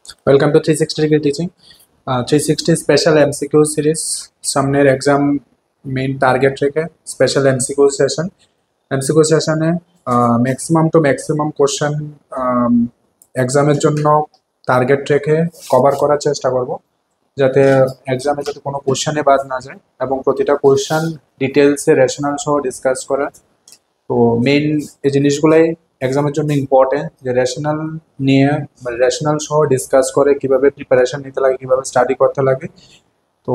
Welcome to 360 degree teaching. 360 special MCQ series. সামনের exam main target রেখে special MCQ session. MCQ সেশনে maximum two maximum question এক্সামের জন্য target রেখে cover করার চেষ্টা করব, যাতে এক্সামে যাতে কোনো কোশ্চেনে বাদ না যায় এবং প্রতিটা কোশ্চেন ডিটেলসে রেশনাল সহ ডিসকাস করা। তো মেইন এই জিনিসগুলাই এক্সামের জন্য ইম্পর্টেন্ট, যে রেশনাল নিয়ে মানে রেশনাল সহ ডিসকাস করে কিভাবে প্রিপারেশন নিতে লাগে, কিভাবে স্টাডি করতে লাগে। তো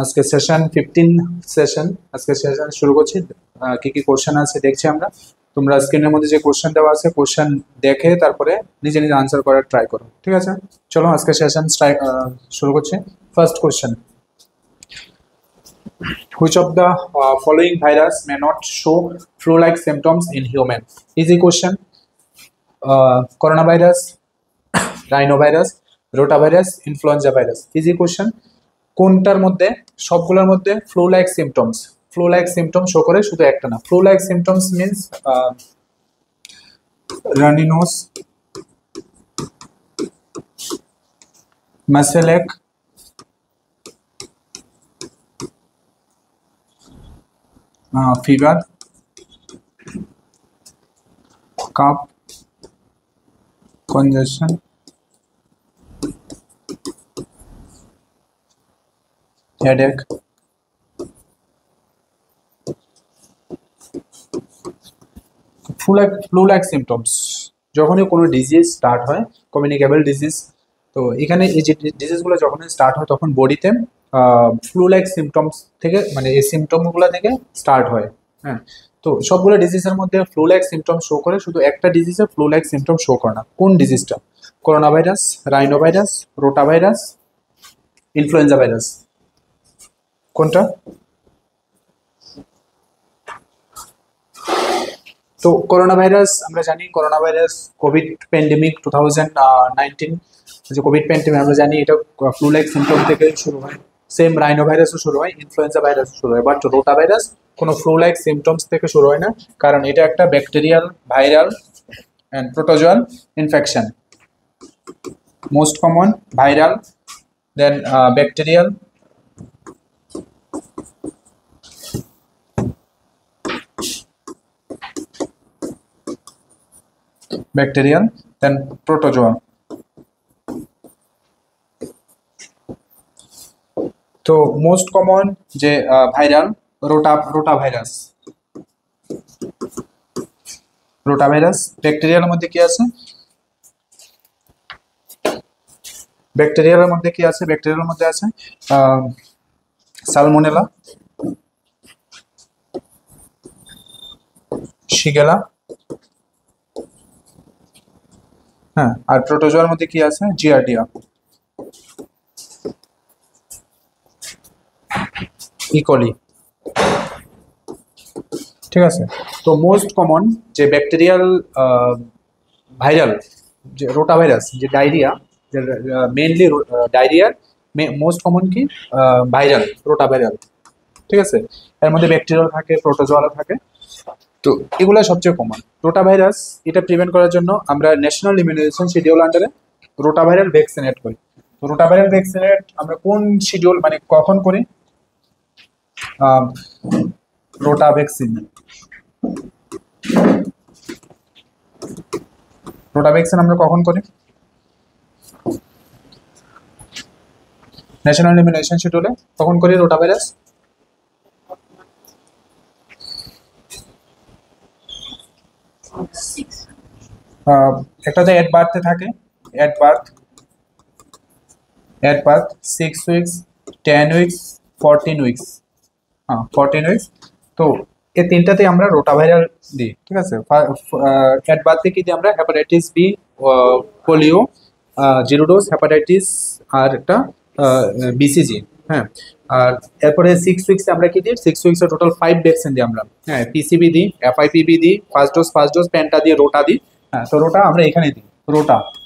আজকে সেশন 15 সেশন, আজকে সেশন শুরু করছি। কি কি কোশ্চেন আছে দেখছি আমরা। তোমরা স্ক্রিনের মধ্যে যে কোশ্চেন দেওয়া আছে কোশ্চেন দেখে তারপরে নিজে নিজে আনসার করার ট্রাই করো, ঠিক আছে? চলো আজকে সেশন শুরু করছি। First question, which of the following virus may not show flu-like symptoms in human? Easy question. Coronavirus, rhinovirus, rotavirus, influenza virus. Easy question. কোনটার মধ্যে সবগুলোর মধ্যে ফ্লু লাইক সিমটমস শো করে, শুধু একটা না। ফ্লু লাইক সিমটমস মিন্স রানি nose, muscle এক, fever, cough, congestion, headache, flu like symptoms যখনই কোনো ডিজিজ স্টার্ট হয়, কমিউনিকেবল ডিজিজ। তো এখানে এই যে ডিজিজগুলো যখনই স্টার্ট হয় তখন বডিতে ফ্লু লাইক সিমটমস থেকে, মানে এই সিমটমগুলো থেকে স্টার্ট হয়। হ্যাঁ, তো সবগুলো ডিজিজের মধ্যে ফ্লু লাইক সিমটম শো করে, শুধু একটা ডিজিজে ফ্লু লাইক সিমটম শো করে না। কোন ডিজিজটা? Corona virus, rhino virus, rota virus, influenza virus. কোনটা? তো করোনা ভাইরাস আমরা জানি, করোনা ভাইরাস কোভিড প্যান্ডেমিক 2019 যে কোভিড প্যান্ডেমিক আমরা জানি এটা ফ্লু লাইক সিমটম থেকে শুরু হয়। সেম রাইনো ভাইরাসও শুরু হয়, ইনফ্লুয়েঞ্জা ভাইরাসও শুরু হয়, বাট রোটা ভাইরাস কোনো ফ্লু লাইক সিমটমস থেকে শুরু হয় না, কারণ এটা একটা bacterial, viral and protozoal infection. Most common viral, then bacterial, then protozoa. তো মোস্ট কমন যে ভাইরাল রোটা ভাইরাস। ব্যাকটেরিয়ালের মধ্যে কি আছে? ব্যাকটেরিয়ালের মধ্যে আছে সালমোনেলা, শিগেলা। হ্যাঁ, আর প্রোটোজোয়ার মধ্যে কি আছে? জিয়ার্ডিয়া, ইকোলি। ঠিক আছে, তো মোস্ট কমন যে ব্যাকটেরিয়াল ভাইরাল যে রোটা ভাইরাস, যে ডায়রিয়া, যে মেইনলি ডায়রিয়ার মোস্ট কমন কি? Viral, rota viral. ঠিক আছে, এর মধ্যে ব্যাকটেরিয়াল থাকে, প্রোটোজোয়াল থাকে। তো এগুলো সবচেয়ে কমন। রোটা ভাইরাস এটা প্রিভেন্ট করার জন্য আমরা ন্যাশনাল ইমিউনাইজেশন শিডিউল আন্ডারে রোটা ভাইরাল ভ্যাকসিনেট করি। তো রোটা ভাইরাল ভ্যাকসিনেট আমরা কোন শিডিউল, মানে কখন করি? রোটা ভ্যাকসিন আমরা কখন করি? ন্যাশনাল ইমিউনাইজেশন শিডিউলে কখন করি রোটা ভাইরাস? একটাতে এট বার্থে থাকে, at birth 6 weeks, 10 weeks, 14 weeks. 14 weeks. তো এই তিনটাতেই আমরা রোটা ভাইরাল দিই। ঠিক আছে, এট বার্থে কি দিই আমরা? Hepatitis B, polio, zero dose hepatitis, আর একটা বিসিজি। হ্যাঁ, আর এরপরে 6 উইকসে আমরা কি দিই? 6 উইকসে টোটাল 5 ভ্যাকসিন দিই আমরা। হ্যাঁ, পিসিবি দিই, এফআইপিবি দিই, ফার্স্ট ডোজ পেন্টা দিয়ে, রোটা দিই। হ্যাঁ, তো রোটা আমরা এখানে দিই,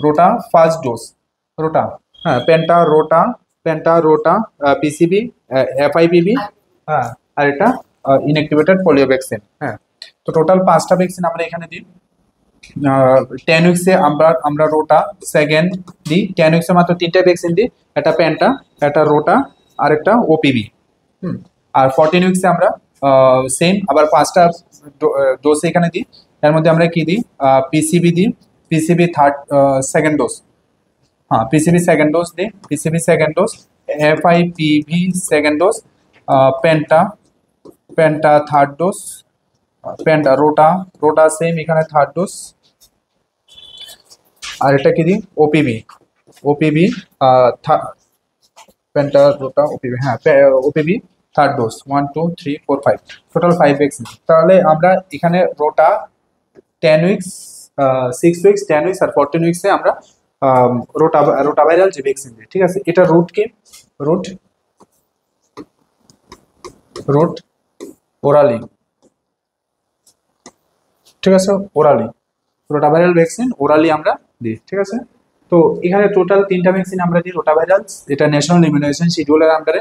রোটা ফার্স্ট ডোজ, রোটা। হ্যাঁ, পেন্টা রোটা, পিসিবি, এফআইপিবি, হ্যাঁ, আর এটা ইনঅ্যাক্টিভেটেড পোলিও ভ্যাকসিন। হ্যাঁ, তো টোটাল 5টা ভ্যাকসিন আমরা এখানে দিই। 10 উইক্সে আমরা রোটা সেকেন্ড দিই, 10 উইক্সে মাত্র 3টা ভ্যাকসিন দিই, একটা প্যান্টা, একটা রোটা আর একটা ওপিভি। আর 14 উইক্সে আমরা সেম আবার 5টা ডোজ এখানে দিই। এর মধ্যে আমরা কি দিই, পিসিবি দিই, পিসিবি সেকেন্ড ডোজ, হ্যাঁ পিসিবি সেকেন্ড ডোজ দিই, PCV second dose, FIPV second dose, penta penta third dose, penta rota rota same এখানে থার্ড ডোজ। আর এটা কি দিই, OPV OPV penta rota OPV, হ্যাঁ OPV third dose, 1 2 3 4 5, total 5 vaccine. তাহলে আমরা এখানে রোটা 10 উইক্স, 6 উইক্স, 10 উইক্স আর 14 উইক্সে আমরা রোটাভাইরাল যে ভ্যাকসিন দিই, ঠিক আছে। এটা রুট কি, রুট রুট ওরালি, ঠিক আছে, ওরালি রোটাভাইরাল ভ্যাকসিন ওরালি আমরা দিই, ঠিক আছে। তো এখানে টোটাল 3টা ভ্যাকসিন আমরা দিই রোটাভাইরাল, এটা ন্যাশনাল ইমিউনাইজেশন শিডিউলের আন্ডারে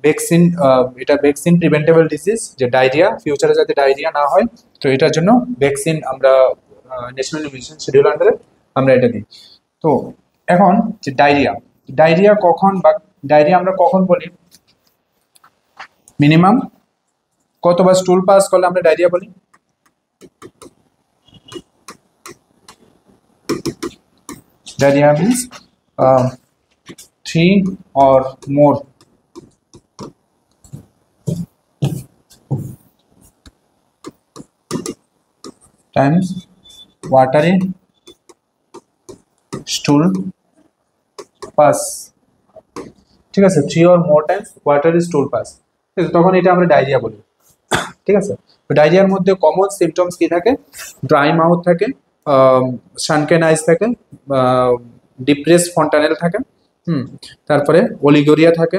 ভ্যাকসিন, এটা ভ্যাকসিন প্রিভেন্টেবল ডিজিজ, যে ডায়রিয়া, ফিউচারে যাতে ডায়রিয়া না হয়, তো এটার জন্য ভ্যাকসিন আমরা ন্যাশনাল ইমিউনাইজেশন শিডিউল আন্ডারে আমরা এটা দিই। তো এখন যে ডায়রিয়া, ডায়রিয়া কখন বা ডায়রিয়া আমরা কখন বলি, মিনিমাম কতবার স্টুল পাস করলে আমরা ডায়রিয়া বলি, diarrhea means 3 or more times watery stool pass, ঠিক আছে, 3 or more times watery stool pass, তখন এটা আমরা ডায়রিয়া বলি, ঠিক আছে। তো ডায়রিয়ার মধ্যে কমন সিমটমস কি থাকে, ড্রাই মাউথ থাকে, সানকেন আইস থাকে, ডিপ্রেস ফন্টানেল থাকে, তারপরে অলিগোরিয়া থাকে,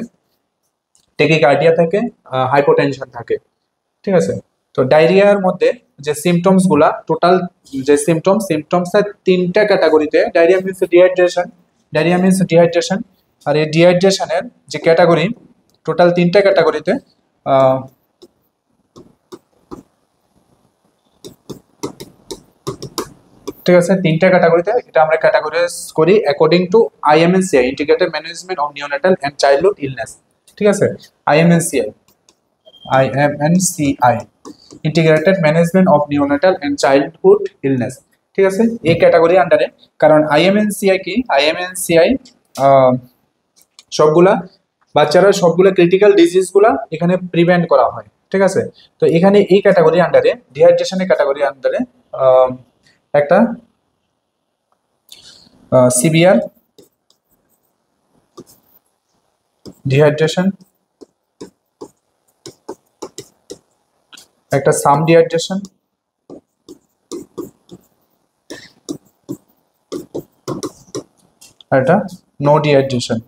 টেকিকার্ডিয়া থাকে, হাইপোটেনশন থাকে, ঠিক আছে। তো ডায়রিয়ার মধ্যে যে সিমটমস গুলা টোটাল, যে সিমটমসের 3টা ক্যাটাগরিতে, diarrhoea means dehydration, diarrhoea means dehydration, আর এই ডিহাইড্রেশনের যে ক্যাটাগরি টোটাল 3টা ক্যাটাগরিতে, ঠিক আছে, 3টা ক্যাটাগরিতে এটা আমরা ক্যাটাগরাইজ করি according to IMNCI, integrated management of neonatal and childhood illness, ঠিক আছে, IMNCI, IMNCI, integrated management of neonatal and childhood illness, ঠিক আছে, এই ক্যাটাগরি আন্ডারে। কারণ আইএমএনসিআই কি, আইএমএনসিআই সবগুলা বাচ্চারা সবগুলা ক্রিটিক্যাল ডিজিজগুলা এখানে প্রিভেন্ট করা হয়, ঠিক আছে। তো এখানে এই ক্যাটাগরি আন্ডারে, ডিহাইড্রেশনের ক্যাটাগরি আন্ডারে একটা সিভিয়ার ডিহাইড্রেশন, একটা সাম ডিহাইড্রেশন, আর একটা নো ডিহাইড্রেশন,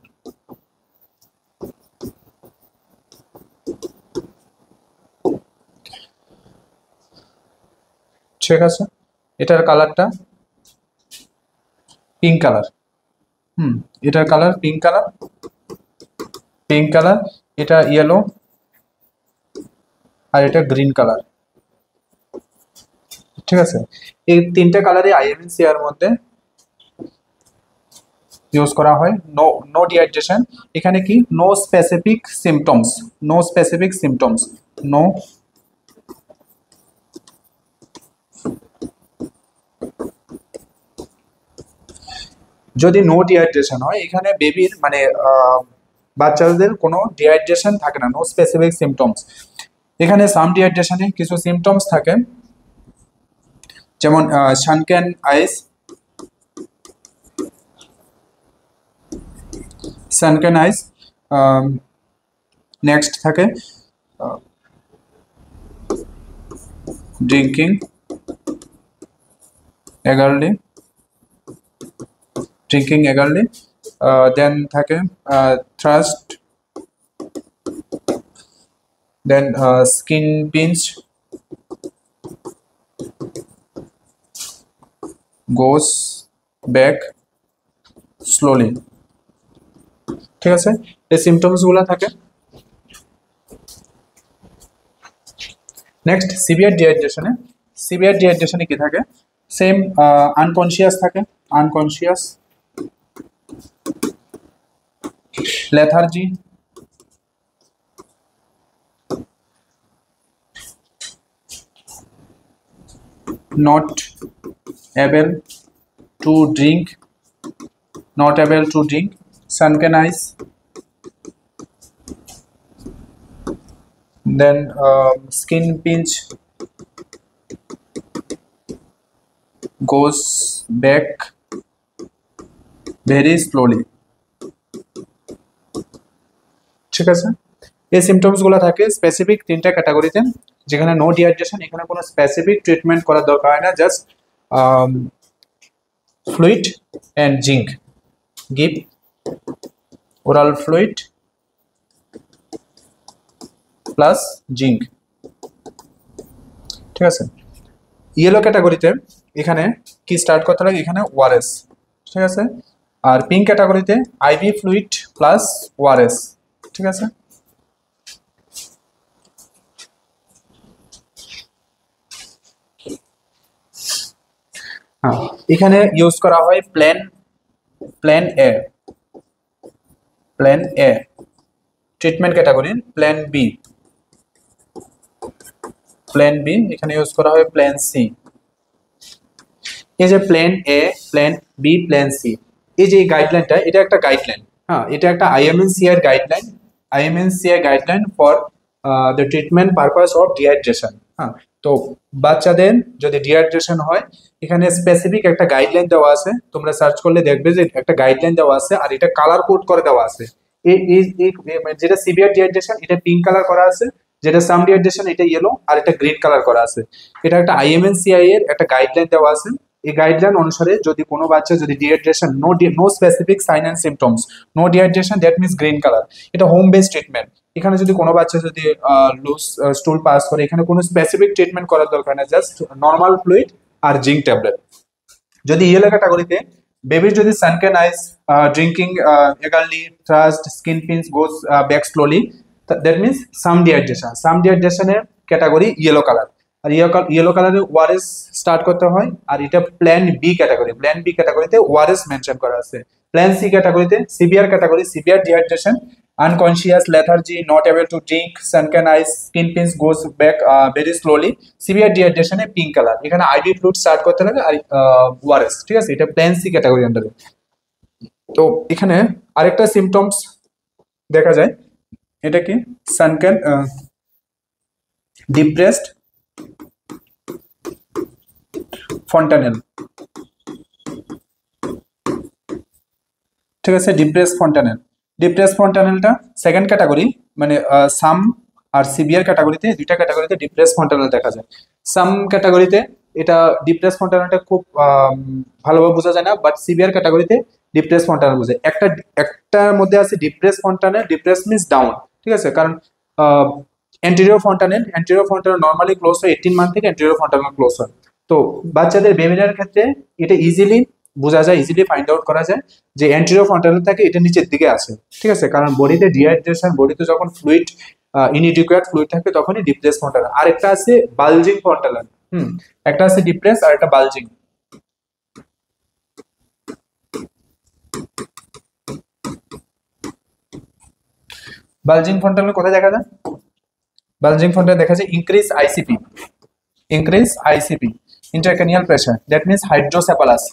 ঠিক আছে। এটার কালারটা পিঙ্ক কালার, এটার colour pink colour, pink colour, এটা ইয়েলো, আর এটা গ্রিন কালার, ঠিক আছে। এই 3টে কালারই আইএমএনসিআর মধ্যে ইউজ করা হয়। নো ডিহাইড্রেশন, এখানে কি, no specific symptoms, no specific symptoms, no যদি নো ডিহাইড্রেশন হয়, এখানে বেবির মানে বাচ্চাদের কোনো ডিহাইড্রেশন থাকে না, নো স্পেসিফিক সিমটমস। এখানে সাম ডিহাইড্রেশনে কিছু সিমটমস থাকে, যেমন সানকেন আইস, সানকেন আইস, নেক্সট থাকে ড্রিঙ্কিং এগারলি, ড্রিঙ্কিং এগারলি, দেন থাকে থ্রাস্ট, দেন স্কিন পিঞ্চ, গোস ব্যাক স্লোলি, ঠিক আছে, এই সিমটমস গুলা থাকে। নেক্সট সিভিয়ার ডিহাইড্রেশনে, সিভিয়ার ডিহাইড্রেশনে কি থাকে, সেম আনকনসিয়াস থাকে, unconscious, lethargy, not able to drink, not able to drink, sunken eyes, then skin pinch, goes back very slowly। ঠিক আছে, এই সিমটমস গুলো থাকে স্পেসিফিক তিনটা ক্যাটাগরিতে, যেখানে নো ডিহাইড্রেশন, এখানে কোনো স্পেসিফিক ট্রিটমেন্ট করার দরকার হয় না, just fluid and zinc, give oral fluid plus zinc. ঠিক আছে, ইয়েলো ক্যাটাগরিতে এখানে কি স্টার্ট করতে লাগে, এখানে ওআরএস। ঠিক আছে, আর পিঙ্ক ক্যাটাগরিতে আইভি ফ্লুইড প্লাস ওআরএস। ঠিক আছে, হ্যাঁ, এখানে ইউজ করা হয় plan A, plan A treatment category, plan B, plan B, এখানে ইউজ করা হয় প্ল্যান সি। এই যে plan A, plan B, plan C, এই যে গাইডলাইনটা, এটা একটা গাইডলাইন, হ্যাঁ, এটা একটা IMNCI guideline, IMNCI guideline for the treatment purpose of dehydration. হ্যাঁ, তো বাচ্চাদের যদি ডিহাইড্রেশন হয়, এখানে স্পেসিফিক একটা গাইডলাইন দেওয়া আছে, তোমরা সার্চ করলে দেখবে যে একটা গাইডলাইন দেওয়া আছে, আর এটা কালার কোড করে দেওয়া আছে। যেটা সিভিয়ার ডিহাইড্রেশন এটা পিঙ্ক কালার করা আছে, যেটা সাম ডিহাইড্রেশন এটা ইয়েলো, আর এটা গ্রিন কালার করা আছে। এটা একটা আইএমএনসিআই এর একটা গাইডলাইন দেওয়া আছে। এই গাইডলাইন অনুসারে যদি কোনো বাচ্চা যদি dehydration, no specific sign and symptoms, no dehydration, that means green colour, এটা হোম বেসড ট্রিটমেন্ট। এখানে যদি কোনো বাচ্চা যদি লুজ স্টুল পাস করে, এখানে কোনো স্পেসিফিক ট্রিটমেন্ট করার দরকার না, জাস্ট নর্মাল ফ্লুইড আর জিঙ্ক ট্যাবলেট। যদি ইয়েলো ক্যাটাগরিতে বেবির যদি sunken eyes, drinking eagerly, thirst, skin pinch goes back slowly, that means some dehydration. Some ডিহাইড্রেশনের ক্যাটাগরি ইয়েলো কালার, আর ইয়েলো কালারে ওআরএস স্টার্ট করতে হয়। আর এটা plan B category, plan B ক্যাটাগরিতে ওআরএস মেনশন করা আছে। প্ল্যান সি ক্যাটাগরিতে severe category, severe dehydration, unconscious, lethargy, not able to drink, sunken eyes, skin pinch goes back very slowly, severe dehydration a pink colour. এখানে IV fluid start করতে লাগে আর ORS. ঠিক আছে, এটা plan C category আন্ডারে। তো এখানে আরেকটা সিমটমস দেখা যায়, এটা কি সানকেন, ডিপ্রেসড ফন্টানেল। ঠিক আছে, ডিপ্রেস ফন্টানেল, ডিপ্রেস ফন্টানেলটা সেকেন্ড ক্যাটাগরি, মানে সাম আর সিভিয়ার ক্যাটাগরিতে, দুইটা ক্যাটাগরিতে ডিপ্রেস ফন্টানেল দেখা যায়। সাম ক্যাটাগরিতে এটা ডিপ্রেস ফন্টানেলটা খুব ভালোভাবে বোঝা যায় না, বাট সিভিয়ার ক্যাটাগরিতে ডিপ্রেস ফন্টানেল বোঝে। একটার মধ্যে আছে depress fontanelle, depress means down. ঠিক আছে, কারণ অ্যান্টেরিয়র ফন্টানেল নর্মালি ক্লোজ হয় 18 মান্থ থেকে, অ্যান্টেরিয়র ফন্টানেল ক্লোজ হয়। তো বাচ্চাদের বেবিনার ক্ষেত্রে এটা ইজিলি বোঝা যায়, ইজিলি ফাইন্ড আউট করা যায় যে অ্যান্টেরিয়র ফন্টানেল থাকে, এটা নিচের দিকে আছে। ঠিক আছে, কারণ বডিতে ডিহাইড্রেশন, বডিতে যখন ফ্লুইড ইনএডিকুয়েট ফ্লুইড থাকে তখনই ডিপ্রেস ফন্টানেল। আর একটা আছে বালজিং ফন্টানেল, একটা আছে ডিপ্রেস আর একটা বালজিং। বালজিং ফন্টানেল কোথায় দেখা যায়? বালজিং ফন্টানেল দেখা যায় increase ICP, intracranial pressure, that means hydrocephalus।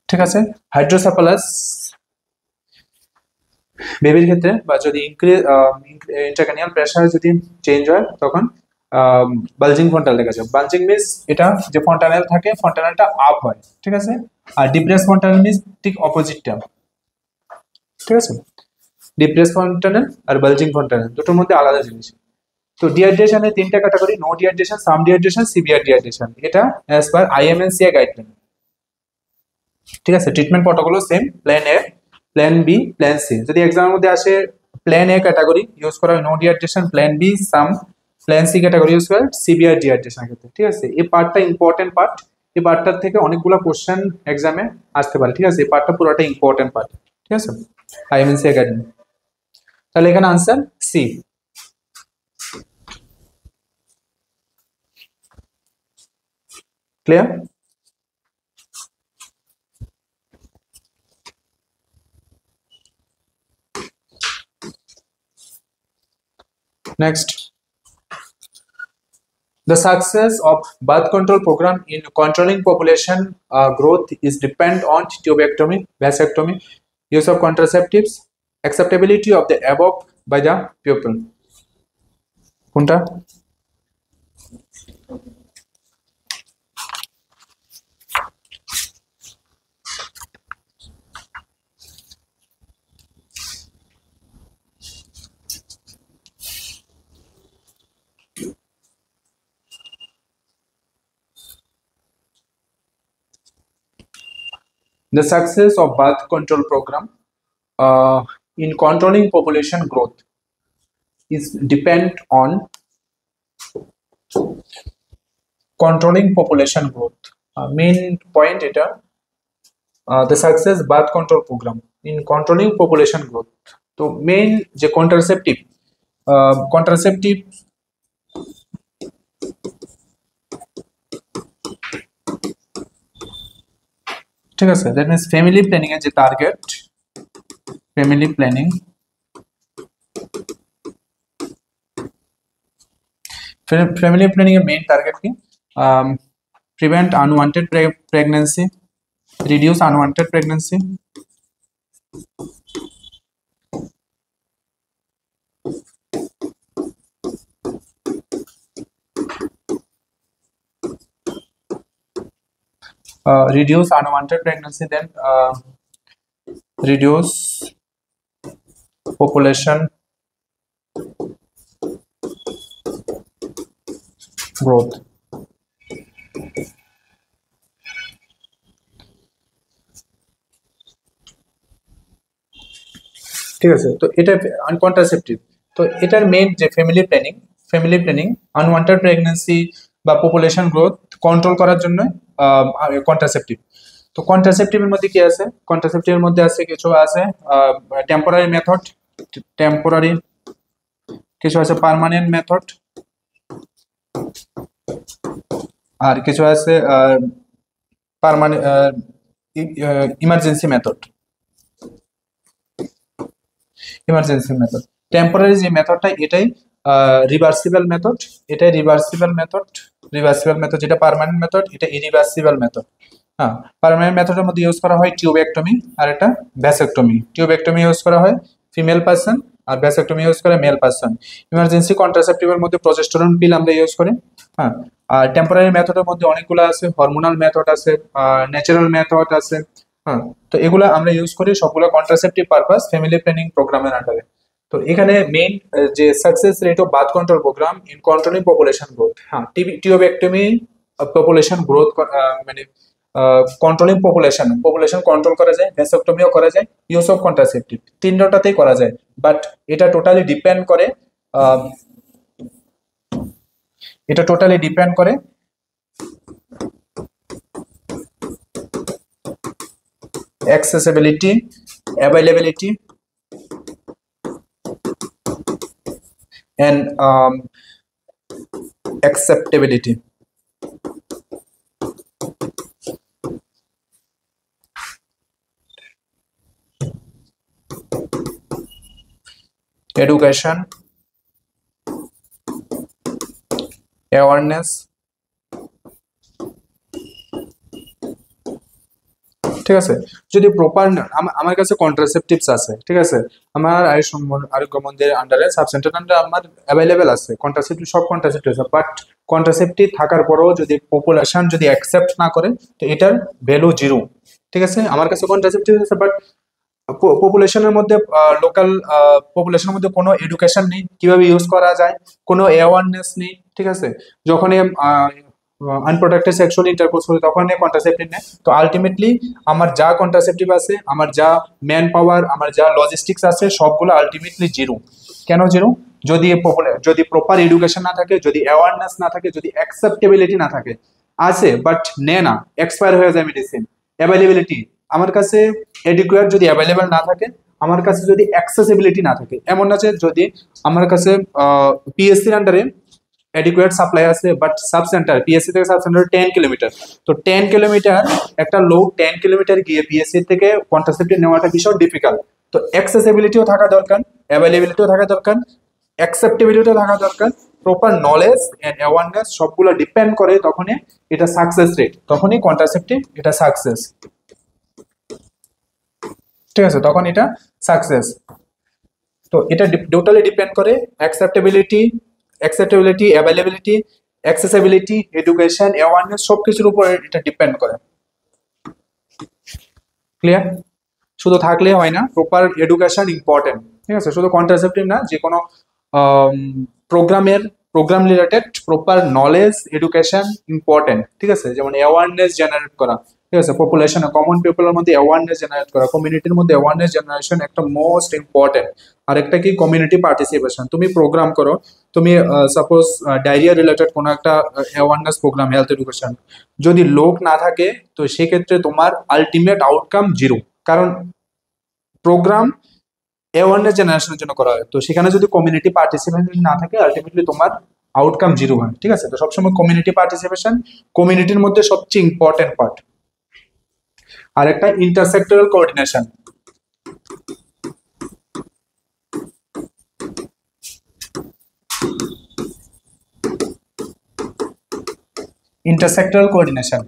ঠিক আছে, হাইড্রোসেফালাস বেবির ক্ষেত্রে বা যদি ইন্ট্রাক্রানিয়াল প্রেসার যদি চেঞ্জ হয় তখন বালজিং ফন্টানেল দেখা যায়। বালজিং মিন্স এটা যে ফন্টানেল থাকে, ফন্টানেলটা আপ হয়। ঠিক আছে, আর ডিপ্রেস ফন্টানেল মিন্স ঠিক অপোজিটটা। ঠিক আছে, ডিপ্রেস ফন্টানেল আর বালজিং ফন্টানেল দুটোর মধ্যে আলাদা জিনিস। তো ডিহাইড্রেশনের তিনটা category, no dehydration, some dehydration, severe dehydration, এটা অ্যাজ পার আইএমএনসিআই গাইডলাইন। ঠিক আছে, treatment protocol same, plan A, plan B, plan C. যদি এক্সামের মধ্যে আসে প্ল্যান এ ক্যাটাগরি ইউজ করা হয় no dehydration, plan B some, plan C category use করা হয় সিভিয়ার ডিহাইড্রেশন ক্ষেত্রে। ঠিক আছে, এই পার্টটা ইম্পর্টেন্ট পার্ট, এই পার্টটার থেকে অনেকগুলো কোশ্চেন এক্সামে আসতে পারে। ঠিক আছে, এই পার্টটা পুরোটা ইম্পর্টেন্ট পার্ট। ঠিক আছে, আইএমএনসিআই গাইডলাইন। তাহলে এখানে answer C. Clear? Next, the success of birth control program in controlling population growth is depend on tubectomy, vasectomy, use of contraceptives, acceptability of the above by the pupil. কোনটা? The success of birth control program in controlling population growth is depend on controlling population growth. Main point এটা the success birth control program in controlling population growth. তো main যে contraceptive ঠিক আছে, that means family planning এর যে target, family planning এর main target কি? Prevent unwanted pregnancy, reduce unwanted pregnancy, reduce unwanted pregnancy, then reduce population growth. ঠিক আছে, তো এটা কন্ট্রাসেপটিভ। তো এটার মেইন যে ফ্যামিলি প্ল্যানিং আনওয়ান্টেড প্রেগন্যান্সি বা পপুলেশন গ্রোথ কন্ট্রোল করার জন্য কন্ট্রাসেপটিভ। তো কন্ট্রাসেপটিভের মধ্যে কি আছে? কন্ট্রাসেপটিভের মধ্যে আছে কিছু আছে টেম্পোরারি মেথড, কিছু আছে পার্মানেন্ট মেথড, আর কিছু আছে পার্মানেন্ট ইমার্জেন্সি মেথড। টেম্পোরারি যে মেথডটা এটাই রিভার্সিবল মেথড, যেটা পার্মানেন্ট মেথড এটা ইরিভার্সিবল মেথড। হ্যাঁ, পার্মানেন্ট মেথডের মধ্যে ইউজ করা হয় টিউবেক্টমি আর একটা ভ্যাসেক্টমি। টিউবেক্টমি ইউজ করা হয় ফিমেল পারসন আর ভ্যাসেক্টমি ইউজ করে মেল পারসন। ইমার্জেন্সি কন্ট্রাসেপটিভের মধ্যে প্রজেস্টেরন পিল আমরা ইউজ করি। হ্যাঁ, আর টেম্পোরারি মেথডের মধ্যে অনেকগুলো আছে, হরমোনাল মেথড আছে, ন্যাচারাল মেথড আছে। হ্যাঁ, তো এগুলো আমরা ইউজ করি সবগুলো কন্ট্রাসেপটিভ পারপাস ফ্যামিলি প্ল্যানিং প্রোগ্রামের আন্ডারে। তো এখানে মেইন যে success rate of birth control programme in controlling population growth. হ্যাঁ, টিউবেক্টমি পপুলেশন গ্রোথ মানে কন্ট্রোলিং পপুলেশন কন্ট্রোল করা যায়, ভ্যাসেক্টমিও করা যায়, ইউজ অফ কন্ট্রাসেপটিভ তিনটাতেই করা যায়। বাট এটা টোটালি ডিপেন্ড করে accessibility, availability and acceptability. Education, awareness, ঠিক আছে। যদি প্রপার আমার কাছে কন্ট্রাসেপটিভস আছে, ঠিক আছে, আমার আরোগ্য মন্দিরের আন্ডারে সাব সেন্টার আন্ডারে আমার অ্যাভেলেবেল আছে কন্ট্রাসেপটিভ, সব কন্ট্রাসেপটিভ আছে। বাট কন্ট্রাসেপটিভ থাকার পরেও যদি পপুলেশন যদি অ্যাকসেপ্ট না করে তো এটার ভ্যালু জিরো। ঠিক আছে, আমার কাছে কন্ট্রাসেপটিভ আছে বাট পপুলেশনের মধ্যে লোকাল পপুলেশনের মধ্যে কোনো এডুকেশন নেই কিভাবে ইউজ করা যায়, কোনো অ্যাওয়ারনেস নেই। ঠিক আছে, যখনই আনপ্রোটেক্টেড সেক্সুয়াল ইন্টারকোর্স করে তখন কন্ট্রাসেপটিভ নেয়। তো আলটিমেটলি আমার যা কন্ট্রাসেপটিভ আছে, আমার যা ম্যান পাওয়ার, আমার যা লজিস্টিক্স আছে সবগুলো আলটিমেটলি জিরো। কেন জিরো? যদি প্রপার এডুকেশন না থাকে, যদি অ্যাওয়ারনেস না থাকে, যদি অ্যাকসেপ্টেবিলিটি না থাকে। আছে বাট নেয় না, এক্সপায়ার হয়ে যায় মেডিসিন। অ্যাভেলেবিলিটি আমার কাছে এডুকুয়েট যদি অ্যাভেলেবেল না থাকে, আমার কাছে যদি অ্যাক্সেসিবিলিটি না থাকে, এমন না যে যদি আমার কাছে পিএসসির আন্ডারে অ্যাডিকুয়েট সাপ্লাই আছে, বাট সাব সেন্টার পিএসসি থেকে সাব সেন্টার 10 কিলোমিটার। তো 10 কিলোমিটার একটা লোক 10 কিলোমিটার গিয়ে পিএসসি থেকে কন্ট্রাসেপ্টিভ নেওয়াটা ভীষণ ডিফিকাল্ট। তো অ্যাক্সেসিবিলিটিও থাকা দরকার, অ্যাভেলেবিলিটিও থাকা দরকার, অ্যাকসেপ্টেবিলিটিও থাকা দরকার, প্রপার নলেজ অ্যান্ড অ্যাওয়ারনেস সবগুলো ডিপেন্ড করে তখনই এটা সাকসেস রেট, তখনই কন্ট্রাসেপ্টিভ এটা সাকসেস। ঠিক আছে, তখন এটা সাকসেস। তো এটা টোটালি ডিপেন্ড করে acceptability, availability, accessibility, education, awareness সবকিছুর উপরে এটা ডিপেন্ড করে। ক্লিয়ার? শুধু থাকলে হয় না, প্রপার এডুকেশন ইম্পর্টেন্ট। ঠিক আছে, শুধু কন্ট্রাসেপ্টিভ না, যে কোনো programme related proper knowledge education important. ঠিক আছে, যেমন অ্যাওয়ারনেস জেনারেট করা, ঠিক আছে, পপুলেশন কমন পিপলের মধ্যে অ্যাওয়ারনেস জেনারেট করা, কমিউনিটির মধ্যে অ্যাওয়ারনেস জেনারেশন একটা মোস্ট ইম্পর্টেন্ট। আর একটা কি, কমিউনিটি পার্টিসিপেশন। তুমি প্রোগ্রাম করো, তুমি সাপোজ ডায়রিয়া রিলেটেড কোনো একটা অ্যাওয়ারনেস প্রোগ্রাম, হেলথ এডুকেশন, যদি লোক না থাকে তো সেক্ষেত্রে তোমার আলটিমেট আউটকাম জিরো। কারণ প্রোগ্রাম অ্যাওয়ারনেস জেনারেশনের জন্য করা হয়, তো সেখানে যদি কমিউনিটি পার্টিসিপেশন না থাকে আলটিমেটলি তোমার আউটকাম জিরো হয়। ঠিক আছে, তো সবসময় কমিউনিটি পার্টিসিপেশন কমিউনিটির মধ্যে সবচেয়ে ইম্পর্টেন্ট পার্ট। আর একটা ইন্টারসেক্টরাল কোঅর্ডিনেশন। ইন্টারসেক্টরাল কোঅর্ডিনেশন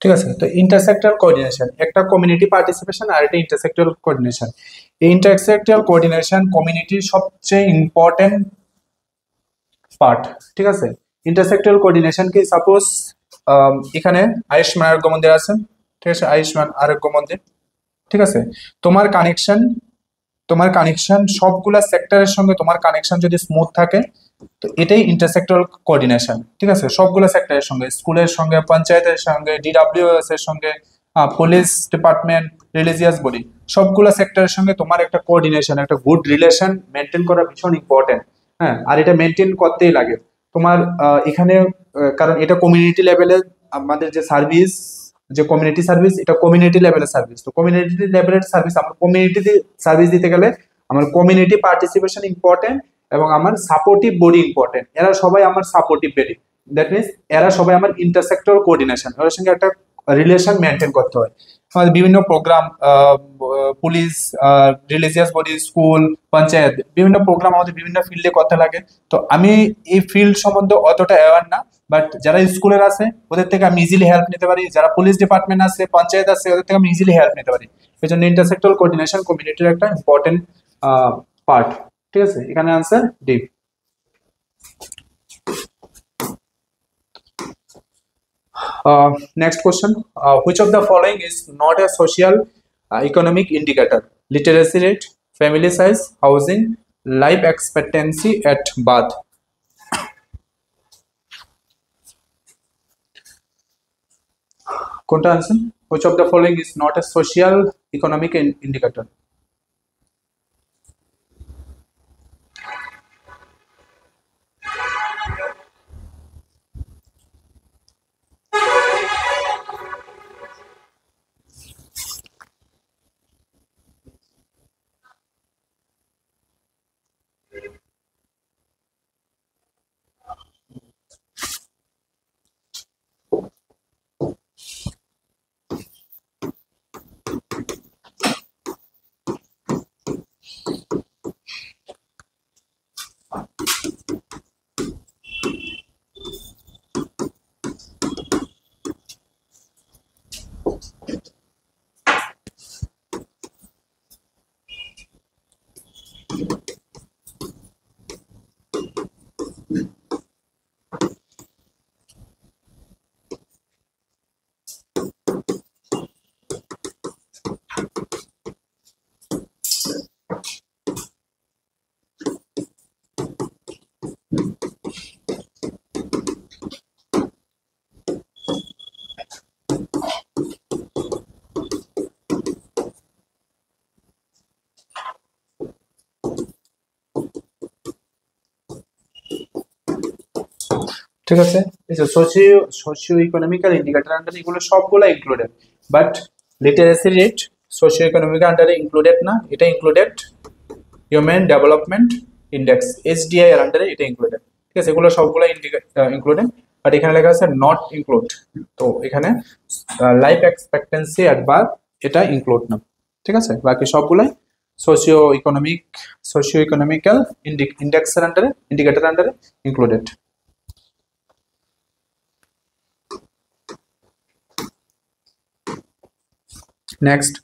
ঠিক আছে, তো ইন্টারসেক্টরাল কোঅর্ডিনেশন একটা কমিউনিটি পার্টিসিপেশন আর একটা ইন্টারসেক্টরাল কোঅর্ডিনেশন। এই ইন্টারসেক্টরাল কোঅর্ডিনেশন কমিউনিটির সবচেয়ে ইম্পর্টেন্ট পার্ট। ঠিক আছে, ইন্টারসেক্টরাল কোঅর্ডিনেশন কি, সাপোজ এখানে আয়ুষ্মান আরোগ্য মন্দির আছে, ঠিক আছে, আয়ুষ্মান আরোগ্য মন্দির। ঠিক আছে, তোমার কানেকশন সবগুলা সেক্টরের সঙ্গে তোমার কানেকশন যদি স্মুথ থাকে তো এটাই ইন্টারসেক্টরাল কোঅর্ডিনেশন। ঠিক আছে, সবগুলো সেক্টরের সঙ্গে, স্কুলের সঙ্গে, পঞ্চায়েতের সঙ্গে, ডিডাব্লিউএস এর সঙ্গে, পুলিশ ডিপার্টমেন্ট, রিলিজিয়াস বডি, সবগুলো সেক্টরের সঙ্গে তোমার একটা কোঅর্ডিনেশন, একটা গুড রিলেশন মেনটেন করা ভীষণ ইম্পর্টেন্ট। হ্যাঁ, আর এটা মেনটেন করতেই লাগে তোমার এখানে, কারণ এটা কমিউনিটি লেভেলে আমাদের যে সার্ভিস, যে কমিউনিটি সার্ভিস, এটা কমিউনিটি লেভেলের সার্ভিস। তো কমিউনিটি লেভেলের সার্ভিস, আমার কমিউনিটি সার্ভিস দিতে গেলে আমার কমিউনিটি পার্টিসিপেশন ইম্পর্টেন্ট এবং আমার সাপোর্টিভ বডি ইম্পর্টেন্ট। এরা সবাই আমার সাপোর্টিভ বডি, দ্যাট মিনস এরা সবাই আমার ইন্টারসেক্টরাল কোঅর্ডিনেশন, এর সঙ্গে একটা রিলেশন মেনটেন করতে হয়। আমাদের বিভিন্ন programme, police, religious body, school, panchayat, বিভিন্ন প্রোগ্রাম আমাদের বিভিন্ন ফিল্ডে করতে লাগে। তো আমি এই ফিল্ড সম্বন্ধে অতটা অ্যাওয়ার না, বাট যারা স্কুলের আছে ওদের থেকে আমি ইজিলি হেল্প নিতে পারি, যারা পুলিশ ডিপার্টমেন্ট আছে, পঞ্চায়েত আছে, ওদের থেকে আমি ইজিলি হেল্প নিতে পারি। এই জন্য ইন্টারসেক্টরাল কোঅর্ডিনেশন কমিউনিটির একটা ইম্পর্টেন্ট পার্ট। ঠিক আছে, এখানে answer D. Next question, which of the following is not a social economic indicator? Literacy rate, family size, housing, life expectancy at birth. কোনটা answer? Which of the following is not a social economic indicator? ঠিক আছে, এই যে socio economical indicator আন্ডারে এগুলো সবগুলো included, but literacy rate socio economical আন্ডারে included না, এটা included human development index SDI এর আন্ডারে এটা ইনক্লুডেড। ঠিক আছে, এগুলো সবগুলো ইনক্লুডেড, বাট এখানে লেখা আছে নট ইনক্লুড, তো এখানে লাইফ এক্সপেক্টেন্সি এট বার্থ এটা ইনক্লুড না। ঠিক আছে, বাকি সবগুলাই সোশিও ইকোনমিক্যাল ইন্ডেক্সের আন্ডারে ইন্ডিকেটর আন্ডারে included. Next,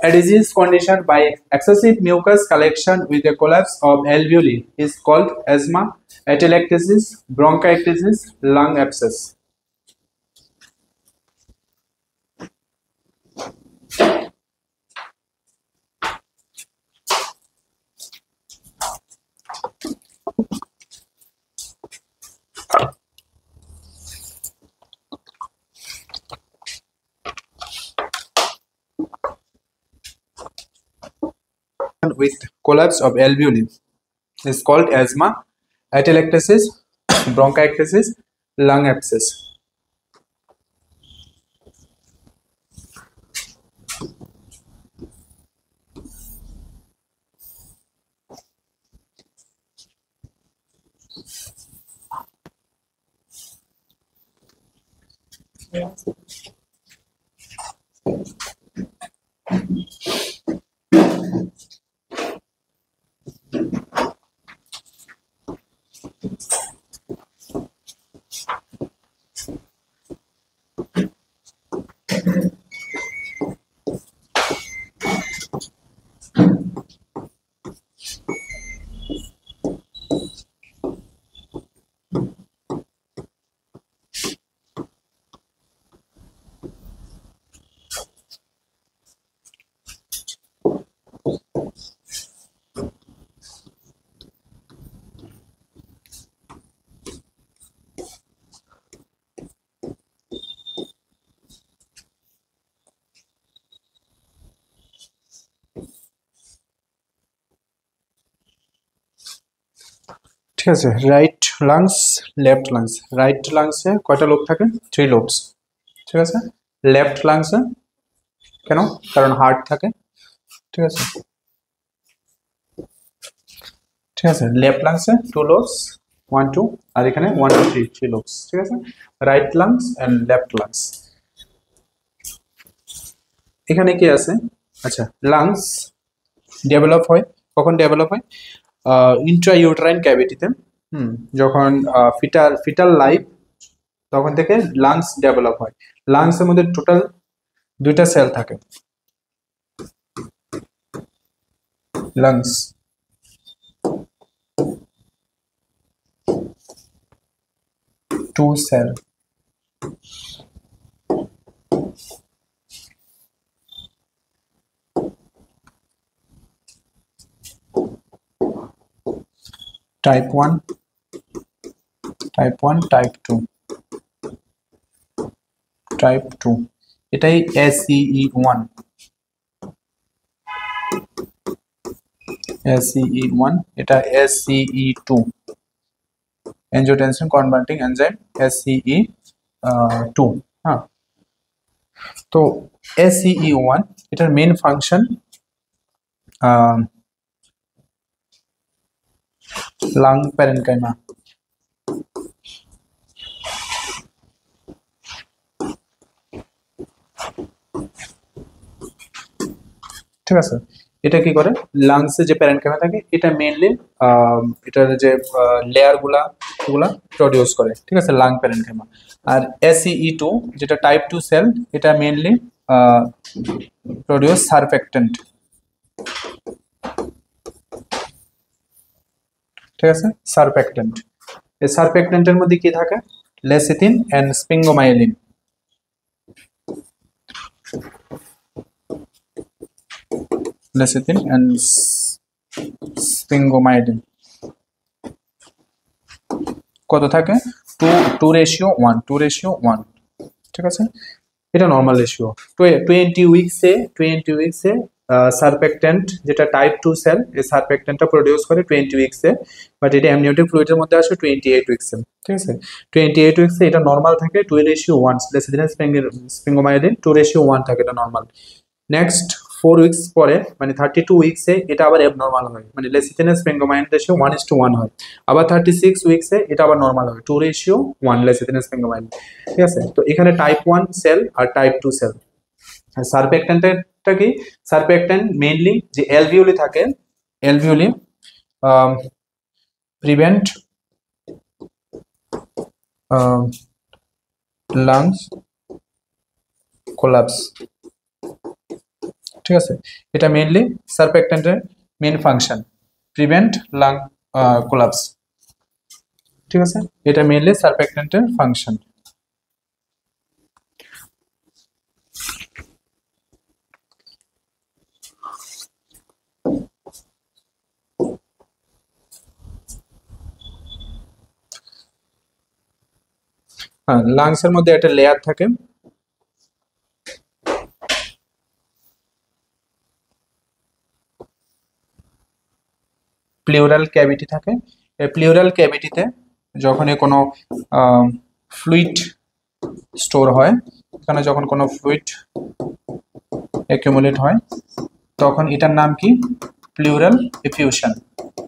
a disease condition by excessive mucus collection with a collapse of alveoli is called asthma, atelectasis, bronchiectasis, lung abscess. With collapse of alveoli is called asthma, atelectasis, bronchiectasis, lung abscess. ঠিক আছে, right lungs, left lungs. Right লাংসে কয়টা lobe থাকে? 3 lobes. ঠিক আছে, left লাংসে কেন? কারণ heart থাকে। ঠিক আছে, ঠিক আছে, লেফট লাংসে 2 লোবস, 1 2, আর এখানে 1 2 3 3 লোবস। ঠিক আছে, right lungs and left lungs. এখানে কি আছে? আচ্ছা, লাংস ডেভেলপ হয় কখন? ডেভেলপ হয় ইন্ট্রাইউটেরাইন ক্যাভিটিতে। যখন ফিটাল লাইফ, তখন থেকে লাংস ডেভেলপ হয়। লাংসের মধ্যে টোটাল 2টা সেল থাকে। Lungs two cell, type 1, type 2, type 2। এটাই SEE1, এটা SCE2, angiotensin converting enzyme SCE2। হ্যাঁ, তো SCE1 এটার মেইন ফাংশন লাং প্যারেনকাইমা। ঠিক আছে, এটা কি করে? লাংসে যে প্যারেনকাইমা থাকে এটা মেইনলি এটার যে লেয়ার গুলা প্রডিউস করে। ঠিক আছে, লাং প্যারেনকাইমা। আর SCE2 যেটা টাইপ 2 সেল, এটা মেইনলি প্রডিউস সারফেক্টেন্ট। ঠিক আছে, সারফেক্টেন্ট। এই সারফেক্টেন্টের মধ্যে কি থাকে? Lecithin and sphingomyelin. Lecithin and sphingomyelin কত থাকে? 2:1। ঠিক আছে, এটা নর্মাল রেশিও। 20 উইকসে সারফেক্টেন্ট যেটা টাইপ 2 সেল, এই সারফেক্টেন্টটা প্রডিউস করে 20 উইকসে, বাট এটা অ্যামনিওটিক ফ্লুইডের মধ্যে আসে 28 উইকসে। ঠিক আছে, 28 উইকসে এটা নর্মাল থাকে 2:1, লেসিথিনাস স্পিঙ্গোমায়োলিন 2:1 থাকে, এটা নর্মাল। নেক্সট 4 উইকস পরে মানে 32 উইকসে এটা আবার অ্যাবনর্মাল হয়, মানে লেসিথিনাস স্পিঙ্গোমায়োলিন রেশিও 1:1 হয়। আবার 36 উইকসে এটা আবার নর্মাল হয় 2:1 লেসিথিনাস স্পিঙ্গোমায়োলিন। ঠিক আছে, তো এখানে টাইপ 1 সেল আর টাইপ 2 সেল। সারফেক্ট্যান্টটা কি? সারফেক্ট্যান্ট মেইনলি যে অ্যালভিওলি থাকে, অ্যালভিওলি প্রিভেন্ট লাংস কোলাপস। ঠিক আছে, এটা মেইনলি সারফেক্ট্যান্টের main function, prevent lung collapse. ঠিক আছে, এটা মেইনলি সারফেক্ট্যান্টের ফাংশন। হ্যাঁ, লাংসের মধ্যে একটা লেয়ার থাকে, প্লিউরাল ক্যাভিটি থাকে। এই প্লিউরাল ক্যাভিটিতে যখনই কোনো ফ্লুইড স্টোর হয়, এখানে যখন কোনো ফ্লুইড অ্যাকুমুলেট হয় তখন এটার নাম কি? প্লিউরাল এফিউশন।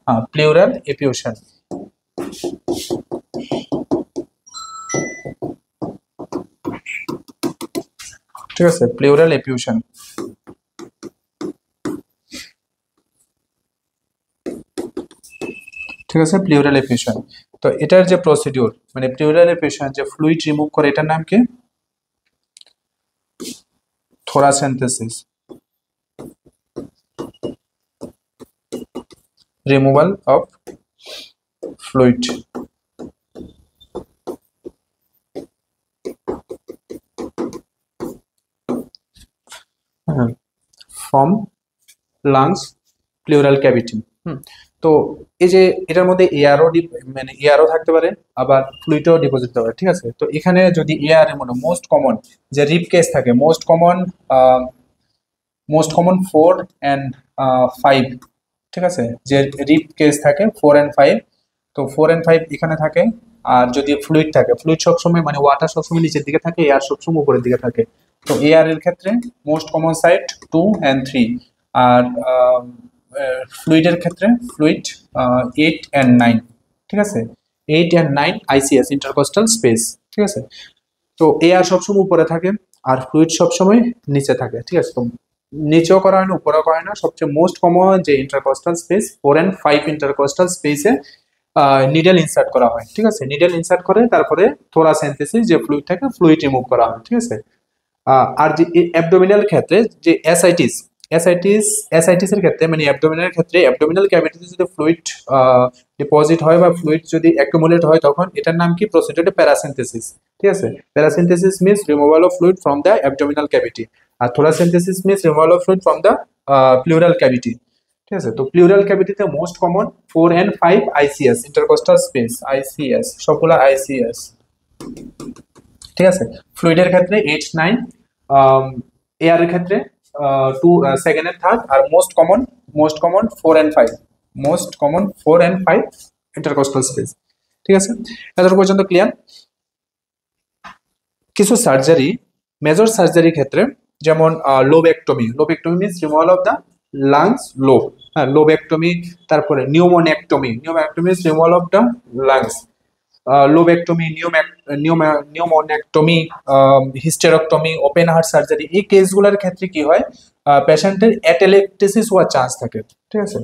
হ্যাঁ, প্লিউরাল এফিউশন। ঠিক আছে, প্লিউরাল এফিউশন। ঠিক আছে, প্লিউরাল এফিউশন। তো এটার যে প্রসিডিউর, মানে প্লিউরাল এফিউশন যে ফ্লুইড রিমুভ করে, এটার নাম কি? Thoracentesis, removal of fluid. From lungs pleural cavity. তো এই যে এটার মধ্যে এয়ারও মানে এয়ারও থাকতে পারে, আবার ফ্লুইডও ডিপোজিট হতে পারে। ঠিক আছে, তো এখানে যদি এয়ার এর মধ্যে মোস্ট কমন যে রিপ কেস থাকে, মোস্ট কমন 4 and 5। ঠিক আছে, যে রিপ কেস থাকে 4 and 5, তো 4 and 5 এখানে থাকে। আর যদি ফ্লুইড থাকে, ফ্লুইড সবসময় মানে ওয়াটার সবসময় নিচের দিকে থাকে, এয়ার সবসময় উপরের দিকে থাকে। তো এয়ার এর ক্ষেত্রে মোস্ট কমন সাইট 2 and 3, আর ফ্লুইডের ক্ষেত্রে ফ্লুইড 8 and 9। ঠিক আছে, 8 and 9 আইসিএস, ইন্টারকোস্টাল স্পেস। ঠিক আছে, তো এয়ার সবসময় উপরে থাকে আর ফ্লুইড সবসময় নিচে থাকে। ঠিক আছে, তো নিচেও করা হয় না, উপরেও করা হয় না, সবচেয়ে মোস্ট কমন যে ইন্টারকোস্টাল স্পেস 4 and 5 ইন্টারকোস্টাল স্পেসে নিডেল ইনসার্ট করা হয়। ঠিক আছে, নিডেল ইনসার্ট করে তারপরে থোরাসেন্থেসিস যে ফ্লুইড থাকে, ফ্লুইড রিমুভ করা হয়। ঠিক আছে, আর যে অ্যাবডোমিনাল ক্ষেত্রে যে এসআইটিস এর ক্ষেত্রে মানে অ্যাবডোমিনাল ক্ষেত্রে, অ্যাবডোমিনাল ক্যাভিটিতে যদি ফ্লুইড ডিপোজিট হয় বা ফ্লুইড যদি অ্যাকুমুলেট হয়, তখন এটার নাম কি? Procedure paracentesis. ঠিক আছে, paracentesis means removal of fluid from the abdominal cavity, আর thoracentesis means removal of fluid from the pleural cavity. ঠিক আছে, তো প্লিউরাল ক্যাভিটিতে most common 4 and 5 ICS, intercostal space, ICS সবগুলা আইসিএস। ঠিক আছে, ফ্লুইডের ক্ষেত্রে 8 9, এয়ারের ক্ষেত্রে 2 সেকেন্ড এন্ড থার্ড, আর most common 4 and 5, most common 4 and 5 intercostal space. ঠিক আছে, এত পর্যন্ত ক্লিয়ার? কিছু সার্জারি, মেজর সার্জারি ক্ষেত্রে যেমন lobectomy, lobectomy means removal of the lungs lobe. হ্যাঁ, লোবেক্টমি। তারপরে pneumonectomy, pneumonectomy means removal of the lungs. Lobectomy, pneumonectomy, hysterectomy, open heart surgery, এই কেসগুলোর ক্ষেত্রে কি হয়? পেশেন্টের অ্যাটেলেকটেসিস হওয়ার চান্স থাকে। ঠিক আছে,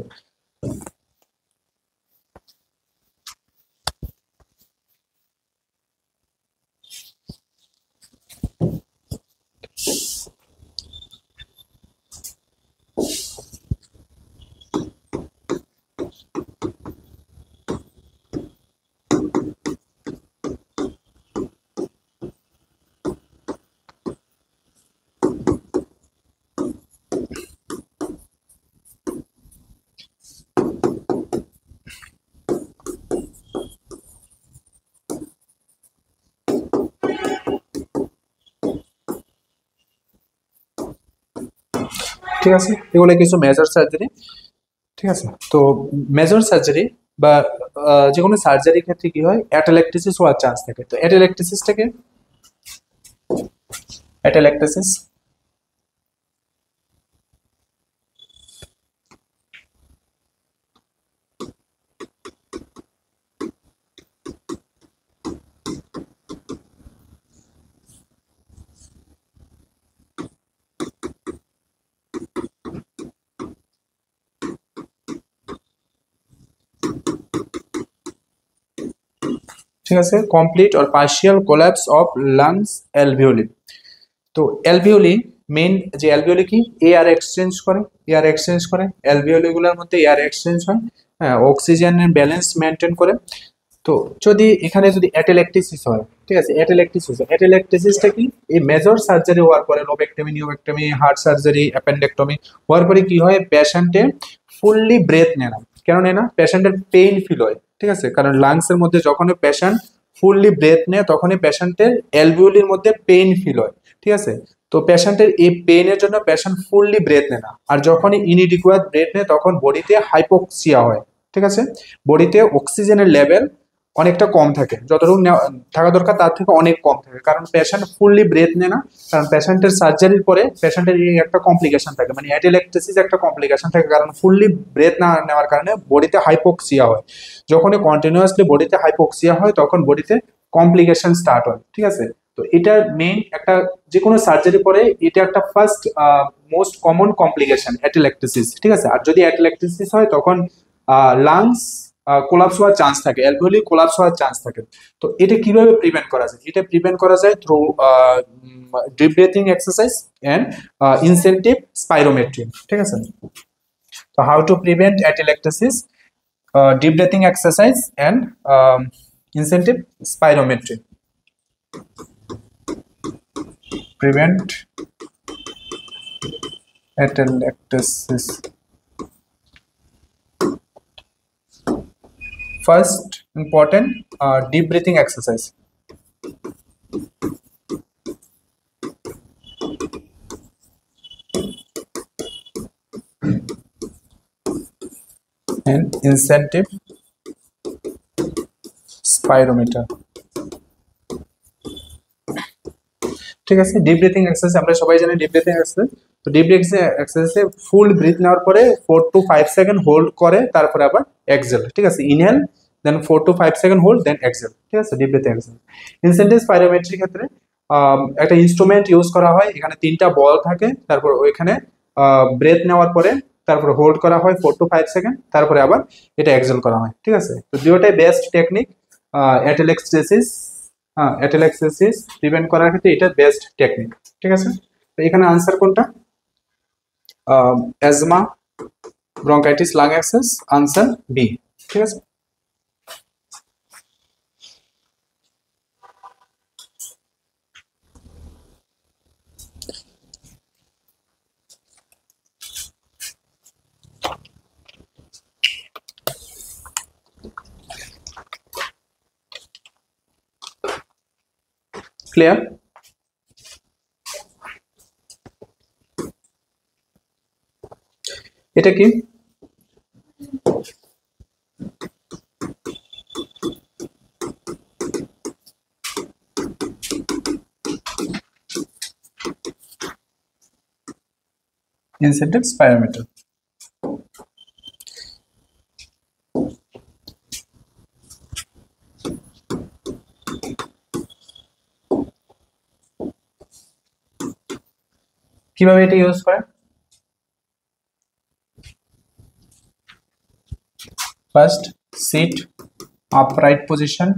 ঠিক আছে, এগুলো কিছু মেজর সার্জারি। ঠিক আছে, তো মেজর সার্জারি বা যে কোনো সার্জারির ক্ষেত্রে কি হয়, অ্যাটালেক্টেসিস হওয়ার চান্স থাকে। তো অ্যাটালেক্টেসিসটাকে, অ্যাটালেক্টেসিস ঠিক আছে, complete or partial collapse of lungs alveoli. তো অ্যালভিওলি মেইন যে অ্যালভিওলি কি, এয়ার এক্সচেঞ্জ করে, এয়ার এক্সচেঞ্জ করে, অ্যালভিওলি গুলোর মধ্যে এয়ার এক্সচেঞ্জ হয়, হ্যাঁ, অক্সিজেনের ব্যালেন্স মেনটেন করে। তো যদি এখানে যদি অ্যাটেলেক্টিসিস হয়, ঠিক আছে, অ্যাটেলেক্টিসিস, অ্যাটেলেক্টিসিসটা কি, এই মেজর সার্জারি হওয়ার পরে, লোবেক্টমি, নিউবেক্টমি, হার্ট সার্জারি, অ্যাপেন্ডেক্টমি হওয়ার পরে কি হয়, পেশেন্টে ফুললি ব্রেথ নেয় না। কেন নেয় না? পেশেন্টের পেইন ফিল হয়। ঠিক আছে, কারণ লাংসের মধ্যে যখন পেশেন্ট ফুললি ব্রেথ নেয় তখনই পেশেন্টের অ্যালভিওলির মধ্যে পেইন ফিল হয়। ঠিক আছে, তো পেশেন্টের এই পেইনের জন্য পেশেন্ট ফুললি ব্রেথ নেয় না, আর যখনই ইনএডিকুয়েট ব্রেথ নেয় তখন বডিতে হাইপোক্সিয়া হয়। ঠিক আছে, বডিতে অক্সিজেনের লেভেল অনেকটা কম থাকে, যতটুকু থাকা দরকার তার থেকে অনেক কম থাকে, কারণ পেশেন্ট ফুললি ব্রেথ নেয় না। কারণ পেশেন্টের সার্জারির পরে পেশেন্টের এই একটা কমপ্লিকেশন থাকে, মানে অ্যাটেলেক্টেসিস একটা কমপ্লিকেশন থাকে, কারণ ফুললি ব্রেথ না নেওয়ার কারণে বডিতে হাইপোক্সিয়া হয়। যখনই কন্টিনিউয়াসলি বডিতে হাইপোক্সিয়া হয় তখন বডিতে কমপ্লিকেশন স্টার্ট হয়। ঠিক আছে, তো এটা মেইন একটা, যে কোনো সার্জারি পরে এটা একটা first most common complication atelectasis. ঠিক আছে, আর যদি অ্যাটেলেক্টেসিস হয় তখন লাংস কোলাপস হওয়ার চান্স থাকে, অ্যালভিওলি কোলাপস হওয়ার চান্স থাকে। তো এটা কিভাবে প্রিভেন্ট করা যায়? এটা প্রিভেন্ট করা যায় through deep breathing exercise and incentive spirometry. ঠিক আছে, তো how to prevent atelectasis, deep breathing exercise and incentive spirometry. Prevent atelectasis. First important, deep breathing exercise. And incentive spirometer. ঠিক আছে, ডিপ ব্রিথিং এক্সারসাইজ আমরা সবাই জানি, ডিপ ব্রিথিং এক্সারসাইজ। তো deep breathing এক্সারসাইজে ফুল breathe নেওয়ার পরে 4 to 5 সেকেন্ড হোল্ড করে, তারপরে আবার এক্সেল। ঠিক আছে, inhale then 4 to 5 second hold then exhale. ঠিক আছে, ডিপ ব্রিথিং এক্সারসাইজ। ইনসেন্টিভ স্পাইরোমেট্রির ক্ষেত্রে একটা ইনস্ট্রুমেন্ট ইউজ করা হয়, এখানে 3টা বল থাকে, তারপর ওইখানে ব্রেথ নেওয়ার পরে তারপর হোল্ড করা হয় 4 to 5 সেকেন্ড, তারপরে আবার এটা এক্সেল করা হয়। ঠিক আছে, তো দুটোটাই বেস্ট টেকনিক অ্যাটেলেক্টেসিস, হ্যাঁ, অ্যাটেলেক্টেসিস প্রিভেন্ট করার ক্ষেত্রে এটা বেস্ট টেকনিক। ঠিক আছে, তো এখানে আনসার কোনটা? Asthma, bronchitis, lung abscess, answer B. ঠিক আছে, ক্লিয়ার? এটা কি? Incentive spirometer. কিভাবে এটা ইউজ করে? ফার্স্ট, সিট আপরাইট পজিশন,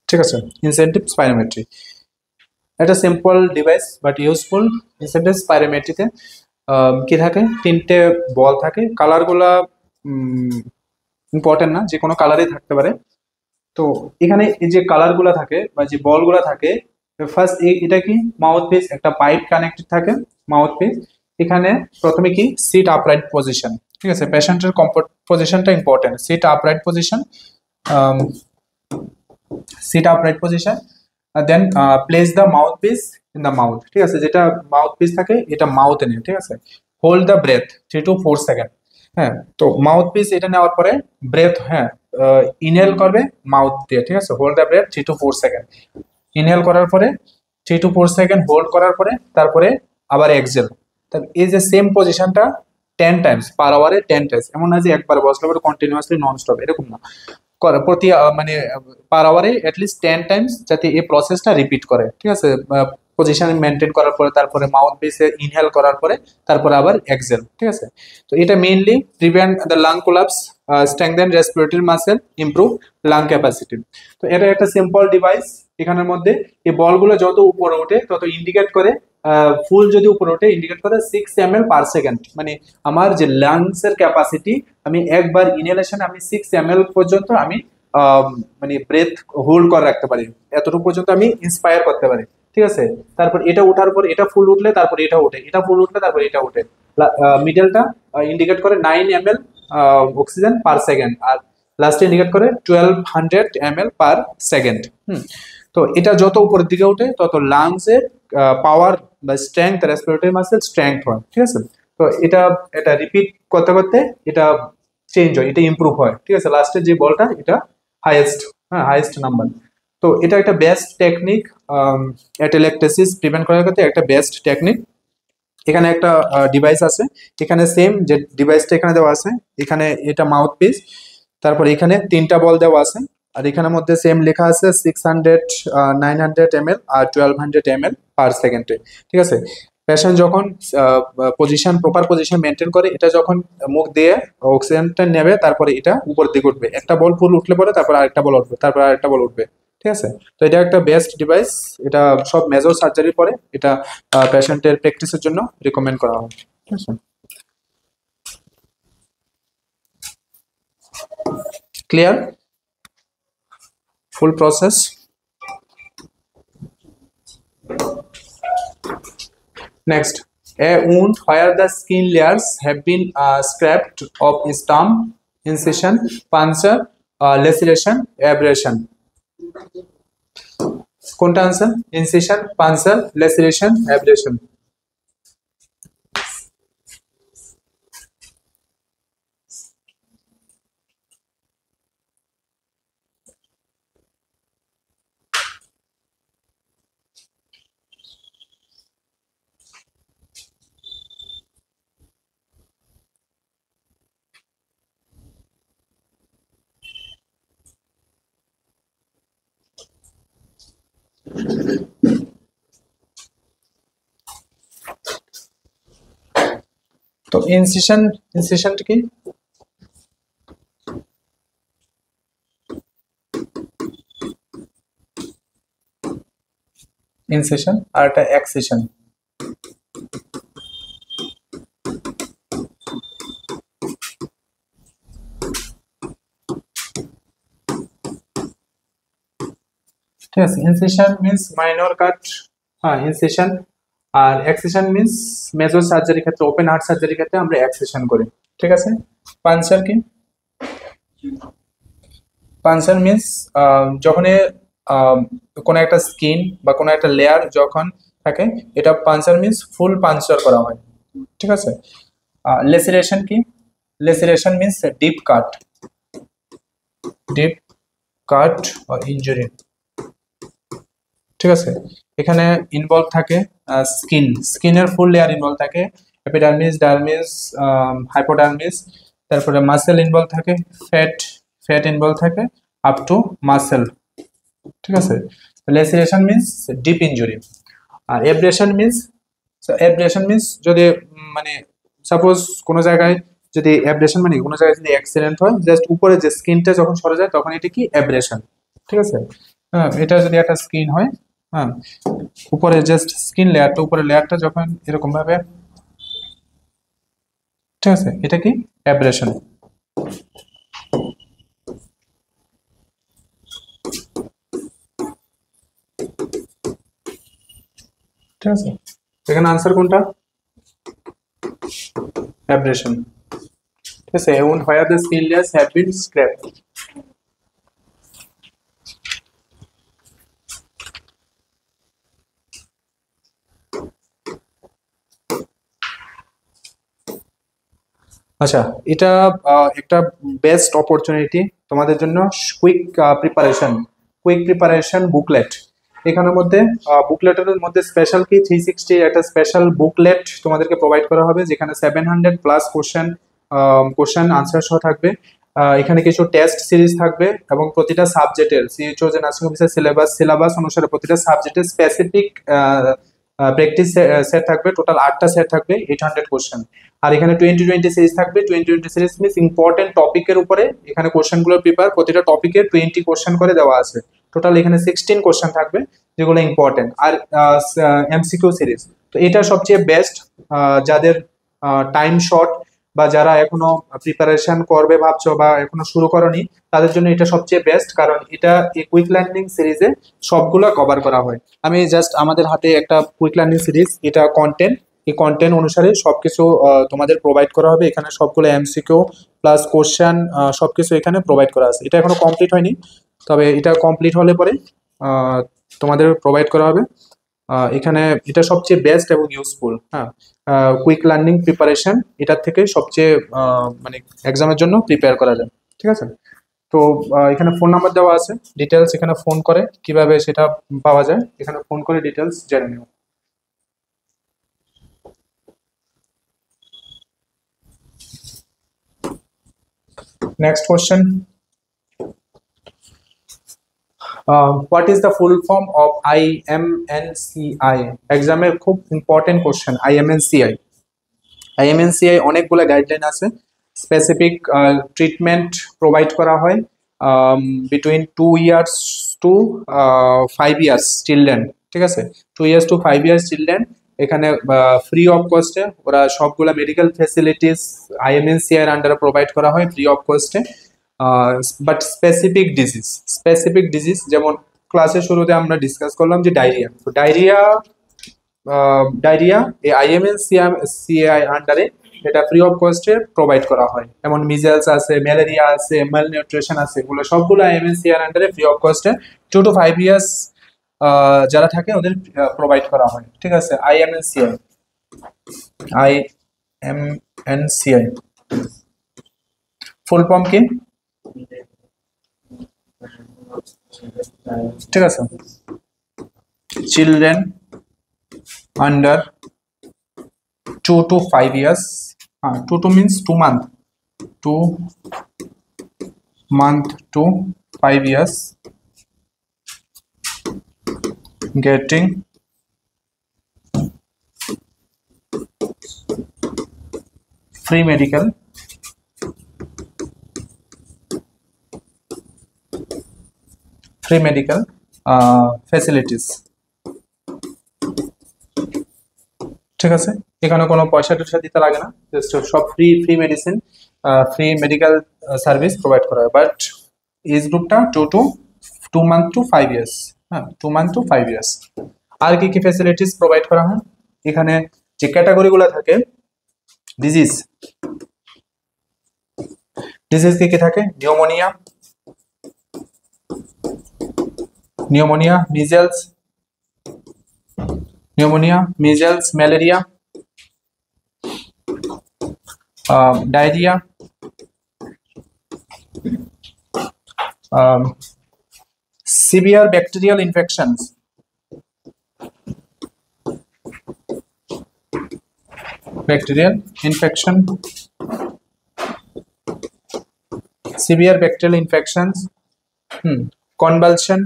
ঠিক আছে, ইনসেন্টিভ স্পাইরোমেট্রি একটা simple device but useful. Incentive স্পাইরোমেট্রিতে কি থাকে, তিনটে বল থাকে, কালারগুলা ইম্পর্টেন্ট না, যে কোনো কালারই থাকতে পারে। তো এখানে এই যে কালারগুলা থাকে বা যে বলগুলা থাকে, ফার্স্ট এটা কি মাউথ পিস, একটা পাইপ কানেক্টেড থাকে মাউথ পিস। এখানে প্রথমে কি সিট আপরাইট পজিশন, ঠিক আছে, পেশেন্টের কমফোর্ট পজিশনটা important, sit upright position, sit upright position, then place the mouth piece in the mouth, ঠিক আছে, যেটা মাউথ পিস থাকে এটা মাউথে নিয়ে, ঠিক আছে, hold the breath 3 to 4 second. হ্যাঁ, তো মাউথ পিস এটা নেওয়ার পরে ব্রেথ, হ্যাঁ, ইনহেল করবে মাউথ দিয়ে, ঠিক আছে, hold the breath 3 to 4 second, inhale করার পরে 3 to 4 সেকেন্ড হোল্ড করার পরে তারপরে আবার এক্সেল। এই যে সেম পজিশনটা 10 টাইমস পার আওয়ারে, 10 টাইমস, এমন না যে একবার বসলে পরে কন্টিনিউয়াসলি নন স্টপ, এরকম না, প্রতি মানে পার আওয়ারে অ্যাটলিস্ট 10 টাইমস যাতে এই প্রসেসটা রিপিট করে, ঠিক আছে, পজিশন মেনটেন করার পরে তারপরে মাউথ পিসে ইনহেল করার পরে তারপরে আবার এক্সেল, ঠিক আছে। তো এটা mainly prevent the lung collapse, strengthen respiratory muscle, improve lung capacity. তো এটা একটা সিম্পল ডিভাইস, এখানের মধ্যে এই বলগুলো যত উপরে ওঠে তত ইন্ডিকেট করে, ফুল যদি উপরে ওঠে ইন্ডিকেট করে 6 ml/সেকেন্ড, মানে আমার যে লাংস এর ক্যাপাসিটি, আমি একবার ইনহেলেশন আমি 6 ml পর্যন্ত আমি মানে ব্রেথ হোল্ড করে রাখতে পারি, এতটুকু পর্যন্ত আমি ইন্সপায়ার করতে পারি, ঠিক আছে। তারপর এটা ওঠার পর এটা ফুল উঠলে তারপর এটা ওঠে, এটা ফুল উঠলে তারপর এটা ওঠে, মিডলটা ইন্ডিকেট করে 9 ml অক্সিজেন পার সেকেন্ড, আর লাস্টে ইন্ডিকেট করে 1200 ml/সেকেন্ড। তো এটা যত উপরের দিকে ওঠে তত লাংসের পাওয়ার বা স্ট্রেংথ, রেসপিরেটরি মাসেল স্ট্রেংথ হয়, ঠিক আছে। তো এটা এটা রিপিট করতে করতে এটা চেঞ্জ হয়, এটা ইমপ্রুভ হয়, ঠিক আছে, লাস্টের যে বলটা এটা হাইয়েস্ট, হ্যাঁ, হাইয়েস্ট নাম্বার। তো এটা একটা বেস্ট টেকনিক, অ্যাটেলেকটেসিস প্রিভেন্ট করার ক্ষেত্রে একটা বেস্ট টেকনিক। এখানে একটা ডিভাইস আছে, এখানে সেম যে ডিভাইসটা এখানে দেওয়া আছে, এখানে এটা মাউথ পিস, তারপর এখানে 3টা বল দেওয়া আছে, আর এখানের মধ্যে সেম লেখা আছে 600, 900 ml আর 1200 ml/সেকেন্ডে, ঠিক আছে। পেশেন্ট যখন পজিশন, প্রপার পজিশন মেনটেন করে, এটা যখন মুখ দিয়ে অক্সিজেনটা নেবে তারপরে এটা উপর দিকে উঠবে, একটা বল ফুল উঠলে পরে তারপর আরেকটা বল উঠবে, তারপর আরেকটা বল উঠবে, ঠিক আছে। তো এটা একটা বেস্ট ডিভাইস, এটা সব মেজর সার্জারি পরে এটা পেশেন্টের প্র্যাকটিসের জন্য রিকমেন্ড করা হয়, ঠিক আছে। Clear full process? Next, a wound where the skin layers have been scraped of stump, incision, puncture, laceration, abrasion. কোনটা answer? Incision, puncture, laceration, abrasion. তো ইনসিশনটা কি? ইনসিশন আর একটা এক্সিশন। ঠিক আছে, ইনসিশন মিন্স মাইনর কাট, হ্যাঁ ইনসিশন, আর এক্সিশন মিন্স মেজর সার্জারি ক্ষেত্রে, open heart surgery ক্ষেত্রে আমরা এক্সিশন করি, ঠিক আছে। পাঞ্চার কি? পাঞ্চার মিন্স যখন কোনো একটা স্কিন বা কোনো একটা লেয়ার যখন থাকে, এটা পাঞ্চার মিন্স ফুল পাঞ্চার করা হয়, ঠিক আছে। লেসিরেশন কি? Laceration means deep cut, deep cut or injury, ঠিক আছে। এখানে ইনভলভ থাকে স্কিনের ফুল লেয়ার ইনভলভ থাকে, এপিডার্মিস, ডার্মিস, হাইপোডার্মিস, তারপরে মাসেল ইনভলভ থাকে, ফ্যাট ইনভলভ থাকে আপ টু মাসেল, ঠিক আছে। Laceration means deep injury. আর এব্রেশন মিন্স যদি মানে সাপোজ কোনো জায়গায় যদি অ্যাব্রেশন, মানে কোনো জায়গায় যদি অ্যাক্সিডেন্ট হয়, জাস্ট উপরে যে স্কিনটা যখন সরে যায় তখন এটা কি অ্যাব্রেশন, ঠিক আছে। হ্যাঁ, এটা যদি একটা স্কিন হয়, হ্যাঁ, উপরে জাস্ট স্কিন লেয়ারটা, উপরে লেয়ারটা যখন এরকম ভাবে, ঠিক আছে, এটা কি অ্যাব্রেশন। ঠিক আছে, এখানে আনসার কোনটা? অ্যাব্রেশন। ঠিক আছে, and where the skin layers have been scraped. আচ্ছা, এটা একটা বেস্ট অপরচুনিটি তোমাদের জন্য, কুইক প্রিপারেশন, বুকলেট। এখানের মধ্যে বুকলেটের মধ্যে স্পেশাল কি 360 একটা স্পেশাল বুকলেট তোমাদেরকে প্রোভাইড করা হবে, যেখানে 700+ কোশ্চেন আনসার সহ থাকবে। এখানে কিছু টেস্ট সিরিজ থাকবে এবং প্রতিটা সাবজেক্টের সিএইচও যে নার্সিং অফিসার সিলেবাস অনুসারে প্রতিটা সাবজেক্টের স্পেসিফিক প্র্যাকটিস সেট থাকবে। টোটাল 8টা সেট থাকবে, 800 কোশ্চেন। আর এখানে 2020 সিরিজ থাকবে। 2020 সিরিজ মিনস ইম্পর্টেন্ট টপিকের উপরে এখানে কোশ্চেনগুলো প্রিপেয়ার, প্রতিটা টপিকে 20 কোশ্চেন করে দেওয়া আছে। টোটাল এখানে 16 কোশ্চেন থাকবে যেগুলো ইম্পর্টেন্ট। আর এমসিকিউ সিরিজ, তো এটা সবচেয়ে বেস্ট যাদের টাইম শর্ট বা যারা এখনো প্রিপারেশন করবে ভাবছো বা এখনো শুরু করনি, তাদের জন্য এটা সবচেয়ে বেস্ট, কারণ এটা এই কুইক লার্নিং সিরিজে সবগুলো কভার করা হয়। আমি জাস্ট আমাদের হাতে একটা কুইক লার্নিং সিরিজ, এটা কন্টেন্ট, এই কন্টেন্ট অনুসারে সবকিছু তোমাদের প্রোভাইড করা হবে। এখানে সবগুলো এমসিকিউ প্লাস কোশ্চেন সবকিছু এখানে প্রোভাইড করা আছে। এটা এখনো কমপ্লিট হয়নি, তবে এটা কমপ্লিট হলে পরে তোমাদের প্রোভাইড করা হবে। এখানে এটা সবচেয়ে বেস্ট এবং ইউজফুল। হ্যাঁ, কুইক লার্নিং প্রিপারেশন এটার থেকে সবচেয়ে মানে এক্সামের জন্য প্রিপেয়ার করা যায়। ঠিক আছে, তো এখানে ফোন নাম্বার দেওয়া আছে, ডিটেলস এখানে ফোন করে কিভাবে সেটা পাওয়া যায়, এখানে ফোন করে ডিটেলস জেনে নিও। Next question, what is the full form of IMNCI? এক্সামের খুব ইম্পর্টেন্ট কোশ্চেন IMNCI। IMNCI অনেকগুলো গাইডলাইন আছে, স্পেসিফিক ট্রিটমেন্ট প্রোভাইড করা হয় between 2 years to 5 years children. ঠিক আছে, 2 ইয়ার্স টু 5 ইয়ার্স চিলড্রেন এখানে ফ্রি অফ কস্টে ওরা সবগুলা মেডিকেল ফেসিলিটিস IMNCI এর আন্ডারে প্রোভাইড করা হয় ফ্রি অফ কস্টে। বাট স্পেসিফিক ডিজিজ যেমন ক্লাসের শুরুতে আমরা ডিসকাস করলাম যে ডায়রিয়া, তো ডায়রিয়া এই IMNCI আন্ডারে এটা ফ্রি অফ কস্টে প্রোভাইড করা হয়। যেমন মিজেলস আছে, ম্যালেরিয়া আছে, ম্যালনিউট্রিশন আছে, এগুলো সবগুলো IMNCI এর আন্ডারে ফ্রি অফ কস্টে 2 to 5 ইয়ার্স যারা থাকে ওদের প্রোভাইড করা হয়। ঠিক আছে, IMNCI ফুল ফর্ম কি? ঠিক আছে, children under 2 to 5 years, 2 means 2 month, 2 month to 5 years getting free medical facilities। ঠিক আছে, এখানে কোনো পয়সা টয়সা দিতে লাগে না, জাস্ট সব free medicine, free medical service provide করা হয়। বাট এজ গ্রুপটা 2 month to 5 years। হ্যাঁ, 2 month to 5 years। আর কি কি ফ্যাসিলিটিস প্রোভাইড করা হয়? এখানে যে ক্যাটাগরিগুলো থাকে ডিজিজ কি কি থাকে? Pneumonia, measles, malaria, diarrhoea, severe bacterial infections, severe bacterial infections, convulsion,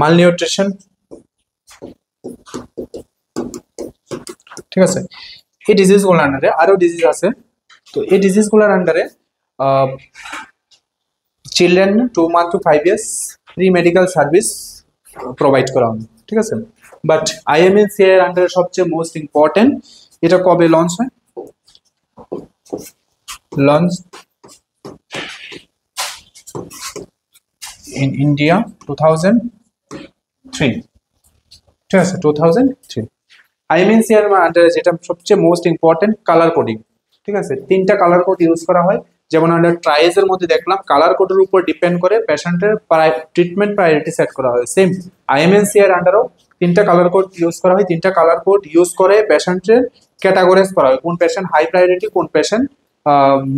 malnutrition। ঠিক আছে, এই ডিজিজগুলো আন্ডারে আরো ডিজিজ আছে, তো তো এই ডিজিজগুলোর আন্ডারে children 2 month to 5 years free medical service provide করা হবে, ঠিক আছে। বাট আইএমএসি এর আন্ডারে সবচেয়ে মোস্ট ইম্পর্টেন্ট, এটা কবে লঞ্চ হয়? লঞ্চ ইন ইন্ডিয়া 2003, ঠিক আছে, 2003। আইএমএনসি এর আন্ডারে যেটা সবচেয়ে মোস্ট ইম্পর্টেন্ট, কালার কোডিং, ঠিক আছে। 3টা কালার কোড ইউজ করা হয়, যেমন আমরা ট্রাইজ এর মধ্যে দেখলাম কালার কোডের উপর ডিপেন্ড করে পেশেন্টের ট্রিটমেন্ট প্রায়োরিটি সেট করা হয়। সেম আইএমএনসি এর আন্ডারও 3টা কালার কোড ইউজ করা হয়। 3টা কালার কোড ইউজ করে পেশেন্টের ক্যাটাগরাইজ করা হয়, কোন পেশেন্ট হাই প্রায়োরিটি, কোন পেশেন্ট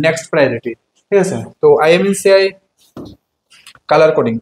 নেক্সট প্রায়োরিটি, ঠিক আছে। তো আইএমএনসিআই কালার কোডিং।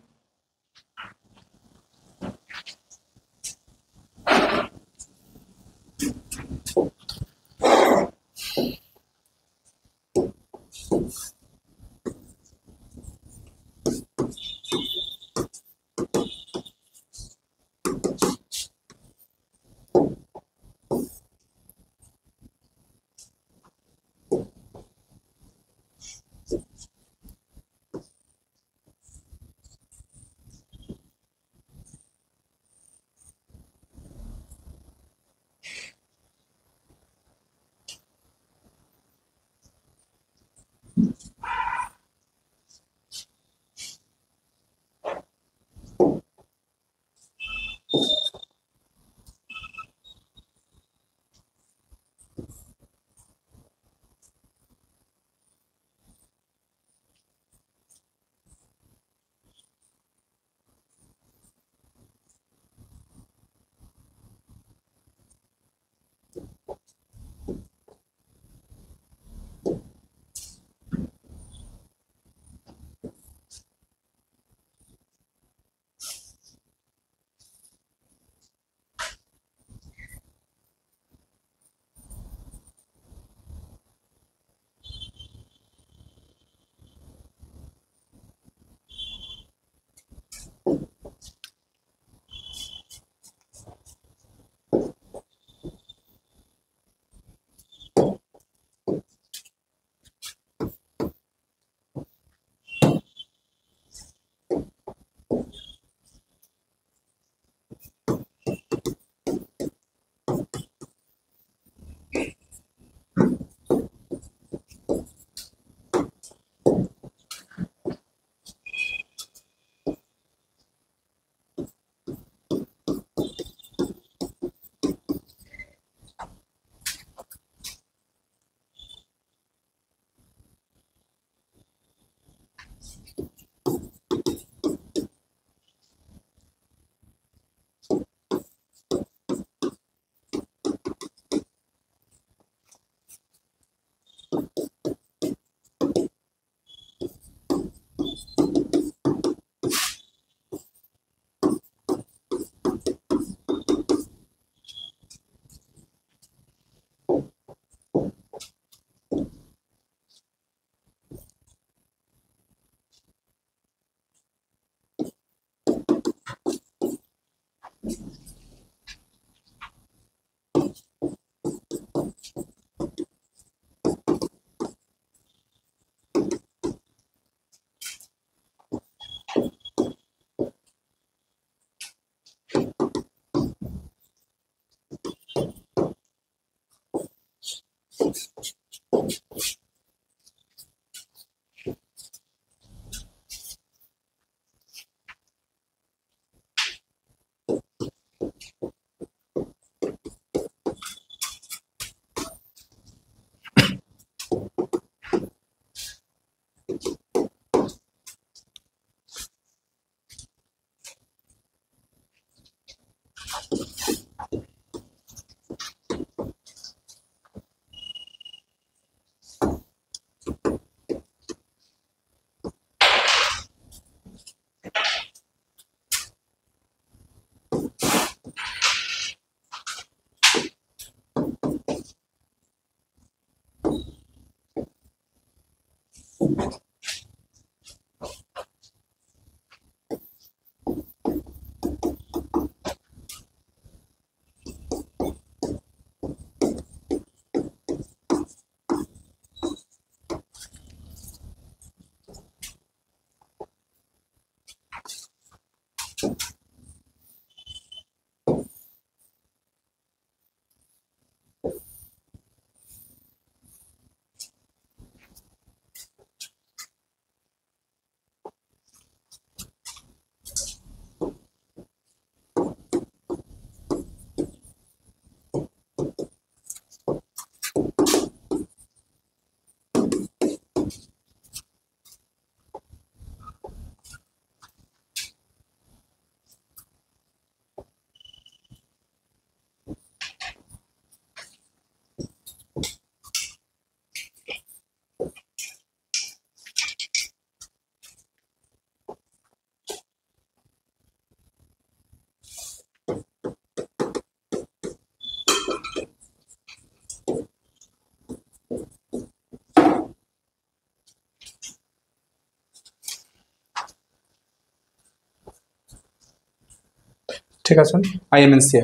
ঠিক আছে, IMNCI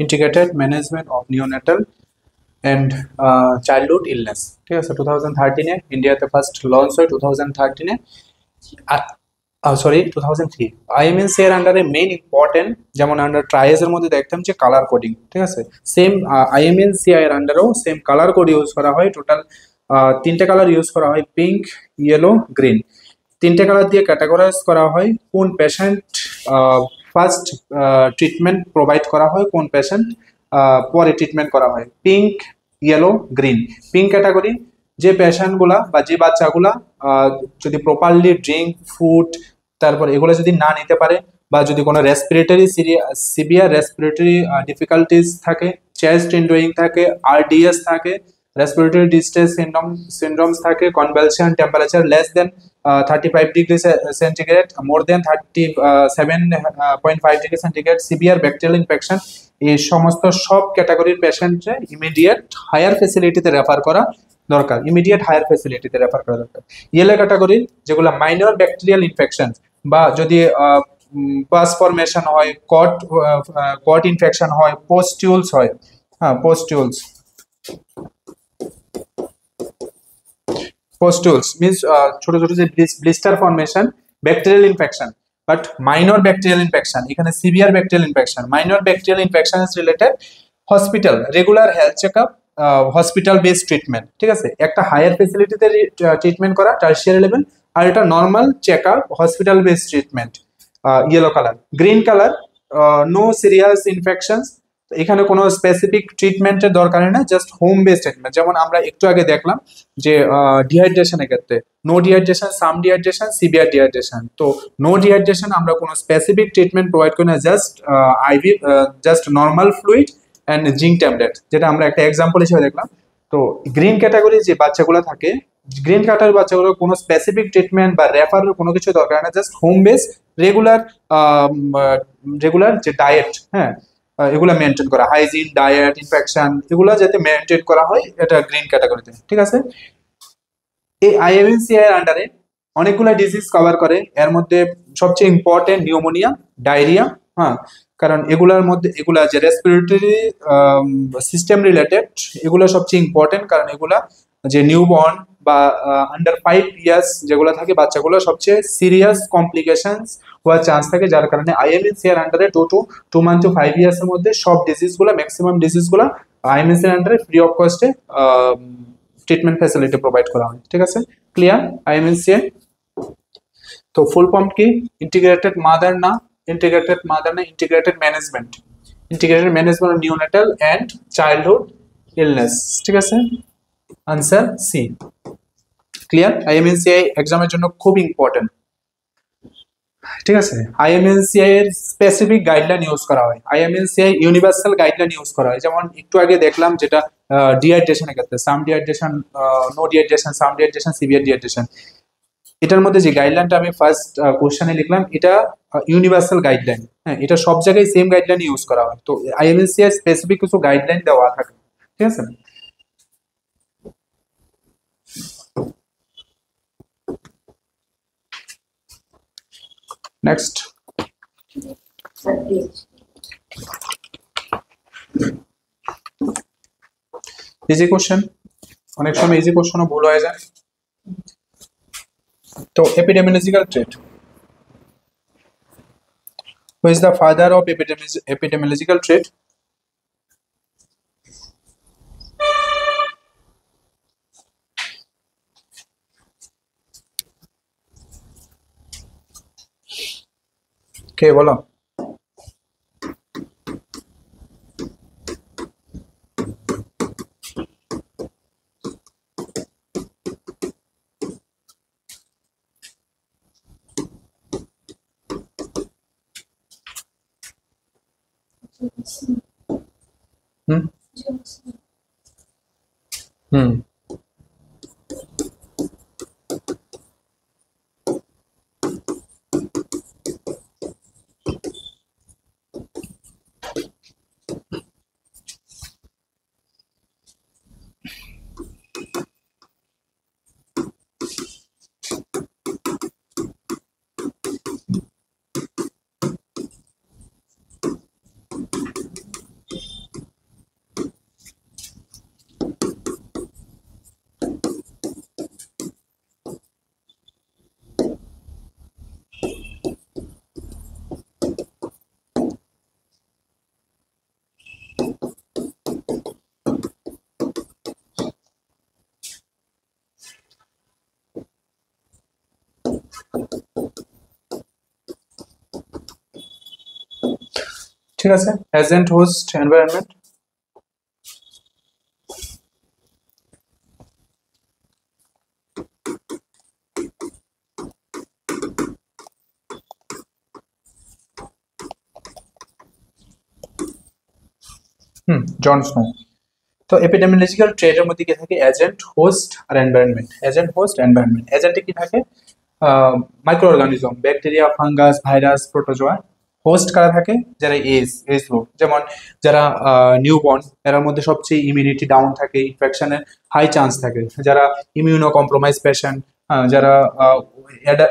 integrated management of neonatal and childhood illness. ঠিক আছে, 2013 ইন্ডিয়াতে ফার্স্ট লঞ্চ হয় 2013 সরি 2003। IMNCI এর আন্ডারে মেইন ইম্পর্টেন্ট, যেমন আমরা ট্রাইজ এর মধ্যে দেখতাম যে কালার কোডিং, ঠিক আছে, সেম IMNCI এর আন্ডারেও সেম কালার কোড ইউজ করা হয়। টোটাল তিনটে কালার ইউজ করা হয়, পিঙ্ক, ইয়েলো, গ্রিন। তিনটে কালার দিয়ে ক্যাটাগরাইজ করা হয় কোন পেশেন্ট ফার্স্ট ট্রিটমেন্ট প্রোভাইড করা হয়, কোন পেশেন্ট পরে ট্রিটমেন্ট করা হয়। Pink, yellow, green. Pink category যে পেশেন্টগুলা বা যে বাচ্চাগুলা যদি প্রপারলি ড্রিঙ্ক, ফুড, তারপর এগুলো যদি না নিতে পারে, বা যদি কোনো রেসপিরেটরি সিভিয়ার রেসপিরেটরি ডিফিকাল্টিস থাকে, চেস্ট ইনডোয়িং থাকে, RDS থাকে, রেসপিরেটরি ডিস্ট্রেস সিনড্রোমস থাকে, convulsion, temperature less than 35 degree centigrade, more than 37.5 degree centigrade, severe bacterial infection, এই সমস্ত সব ক্যাটাগরির পেশেন্টে ইমিডিয়েট হায়ার ফেসিলিটিতে রেফার করা দরকার, ইমিডিয়েট হায়ার ফেসিলিটিতে রেফার করা দরকার। ইয়েলো ক্যাটাগরির যেগুলো মাইনর ব্যাকটেরিয়াল ইনফেকশন, বা যদি পাস ফরমেশন হয়, কট ইনফেকশন হয়, পোস্টিউলস হয়, হ্যাঁ পোস্টিউলস মিন্স ছোট ছোট যে blister formation, bacterial infection, but minor bacterial infection, এখানে severe bacterial infection. Minor bacterial infection is related hospital regular health checkup, hospital based treatment. ঠিক আছে, একটা হায়ার ফেসিলিটিতে ট্রিটমেন্ট করা টার্সিয়ারি লেভেল, আর এটা normal checkup hospital based treatment. Yellow colour. Green colour no serious infections, এখানে কোনো specific ট্রিটমেন্টের দরকার না, জাস্ট হোম বেসড ট্রিটমেন্ট। যেমন আমরা একটু আগে দেখলাম যে ডিহাইড্রেশনের ক্ষেত্রে no dehydration, some dehydration, severe dehydration. তো নো ডিহাইড্রেশন আমরা কোনো স্পেসিফিক ট্রিটমেন্ট প্রোভাইড করি না, just normal fluid and zinc tablet, যেটা আমরা একটা এক্সাম্পল হিসেবে দেখলাম। তো গ্রিন ক্যাটাগরি যে বাচ্চাগুলো থাকে, গ্রিন ক্যাটাগরি বাচ্চাগুলো কোনো স্পেসিফিক ট্রিটমেন্ট বা রেফারের কোনো কিছু দরকার না, জাস্ট হোম বেস রেগুলার যে ডায়েট, হ্যাঁ এগুলো মেনটেন করা, হাইজিন, ডায়েট, ইনফেকশন, এগুলো যাতে মেনটেন করা হয়, এটা গ্রিন ক্যাটাগরিতে। ঠিক আছে, এই IMNCI এর আন্ডারে অনেকগুলো ডিজিজ কভার করে, এর মধ্যে সবচেয়ে ইম্পর্টেন্ট নিউমোনিয়া, ডায়রিয়া, হ্যাঁ, কারণ এগুলার মধ্যে এগুলা যে রেসপিরেটরি সিস্টেম রিলেটেড, এগুলো সবচেয়ে ইম্পর্টেন্ট, কারণ এগুলা যে নিউবর্ন বা আন্ডার 5 ইয়ার্স যেগুলো থাকে বাচ্চাগুলো, সবচেয়ে সিরিয়াস কমপ্লিকেশনস হওয়ার চান্স থাকে, যার কারণে IMNCI এর আন্ডারে 2 মান্থ টু 5 ইয়ার্স এর মধ্যে সব ডিজিজগুলো, ম্যাক্সিমাম ডিজিজগুলো IMNCI এর আন্ডারে ফ্রি অফ কস্টে ট্রিটমেন্ট ফ্যাসিলিটি প্রোভাইড করা হয়। ঠিক আছে, ক্লিয়ার IMNCI? তো ফুল ফর্ম কি? ইন্টিগ্রেটেড মাদার না, integrated management, of neonatal and childhood illness. ঠিক আছে, আনসার সি। ক্লিয়ার? IMNCI এক্সামের জন্য খুব ইম্পর্টেন্ট। ঠিক আছে, IMNCI এর স্পেসিফিক গাইডলাইন ইউজ করা হয়, IMNCI ইউনিভার্সাল গাইডলাইন ইউজ করা হয়। যেমন একটু আগে দেখলাম যেটা ডিহাইড্রেশনের ক্ষেত্রে, সাম dehydration, no dehydration, some dehydration, severe dehydration. এটার মধ্যে যে গাইডলাইনটা আমি ফার্স্ট কোশ্চেনে লিখলাম, এটা ইউনিভার্সাল গাইডলাইন, হ্যাঁ এটা সব জায়গায় সেম গাইডলাইন ইউজ করা হয়। তো IMNCI স্পেসিফিক কিছু গাইডলাইন দেওয়া থাকে। ঠিক আছে, নেক্সট। ইজি কোশ্চেন, অনেক সময় ইজি কোশ্চেনও ভুল হয়ে যায়। তো epidemiological triad, who is the father of epidemiological triad? কে বলো? হুম হুম ঠিক আছে, agent host environment. John Snow. তো এপিডেমিওলজিক্যাল ট্রেডের মধ্যে কি থাকে, এজেন্ট হোস্ট আর এনভায়রনমেন্ট। এজেন্ট হোস্ট এনভায়রনমেন্ট, এজেন্টে কি থাকে, micro organism, bacteria, fungus, virus, protozoa. Host কারা থাকে, যারা এজ গ্রুপ, যেমন যারা নিউবর্ন, এর মধ্যে সবচেয়ে ইমিউনিটি ডাউন থাকে, ইনফেকশনের হাই চান্স থাকে, যারা ইমিউনো কম্প্রোমাইজ পেশেন্ট, যারা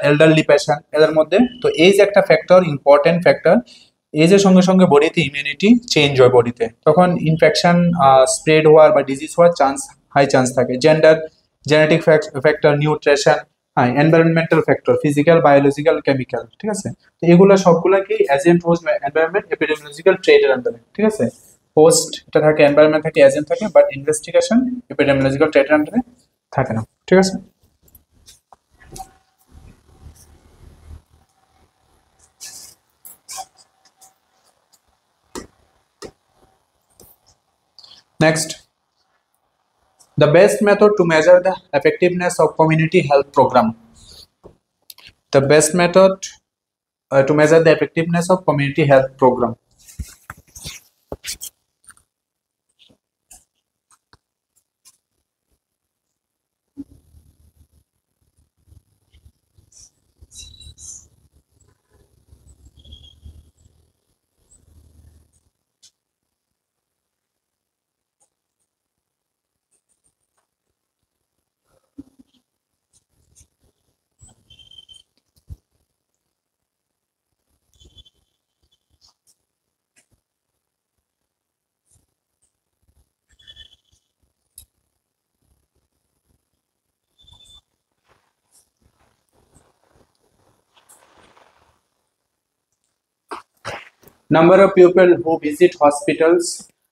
এল্ডারলি পেশেন্ট, এদের মধ্যে তো এজ একটা ফ্যাক্টর, ইম্পর্টেন্ট ফ্যাক্টর। এজের সঙ্গে সঙ্গে বডিতে ইমিউনিটি চেঞ্জ হয় বডিতে, তখন ইনফেকশন স্প্রেড হওয়ার বা ডিজিজ হওয়ার চান্স, হাই চান্স থাকে। জেন্ডার, জেনেটিক ফ্যাক্টর, নিউট্রিশন, হ্যাঁ, environmental factor, physical, biological, chemical. ঠিক আছে, তো এগুলো সবগুলা কি এজেন্ট হোস্ট এনভায়রনমেন্ট এপিডেমিওলজিক্যাল ট্রেডের আন্ডারে। ঠিক আছে, হোস্ট এটা থাকে, এনভায়রনমেন্ট থাকে, এজেন্ট থাকে, বাট ইনভেস্টিগেশন এপিডেমিওলজিক্যাল ট্রেডের আন্ডারে থাকে না। ঠিক আছে, next, the best method to measure the effectiveness of community health program. The best method to measure the effectiveness of community health program. Number of people who visit hospitals,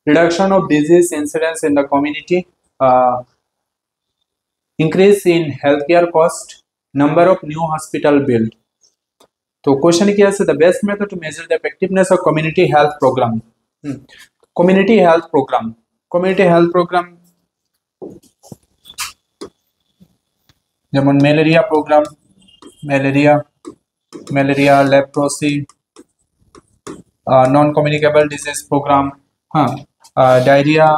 reduction of disease incidence in the community, increase in healthcare cost, number of new hospital built. তো কোশ্চেনে কি আছে, the best method to measure the effectiveness of community health program. Community health program, community health program যেমন malaria programme, malaria, leprosy, non communicable disease programme, হ্যাঁ, diarrhoea.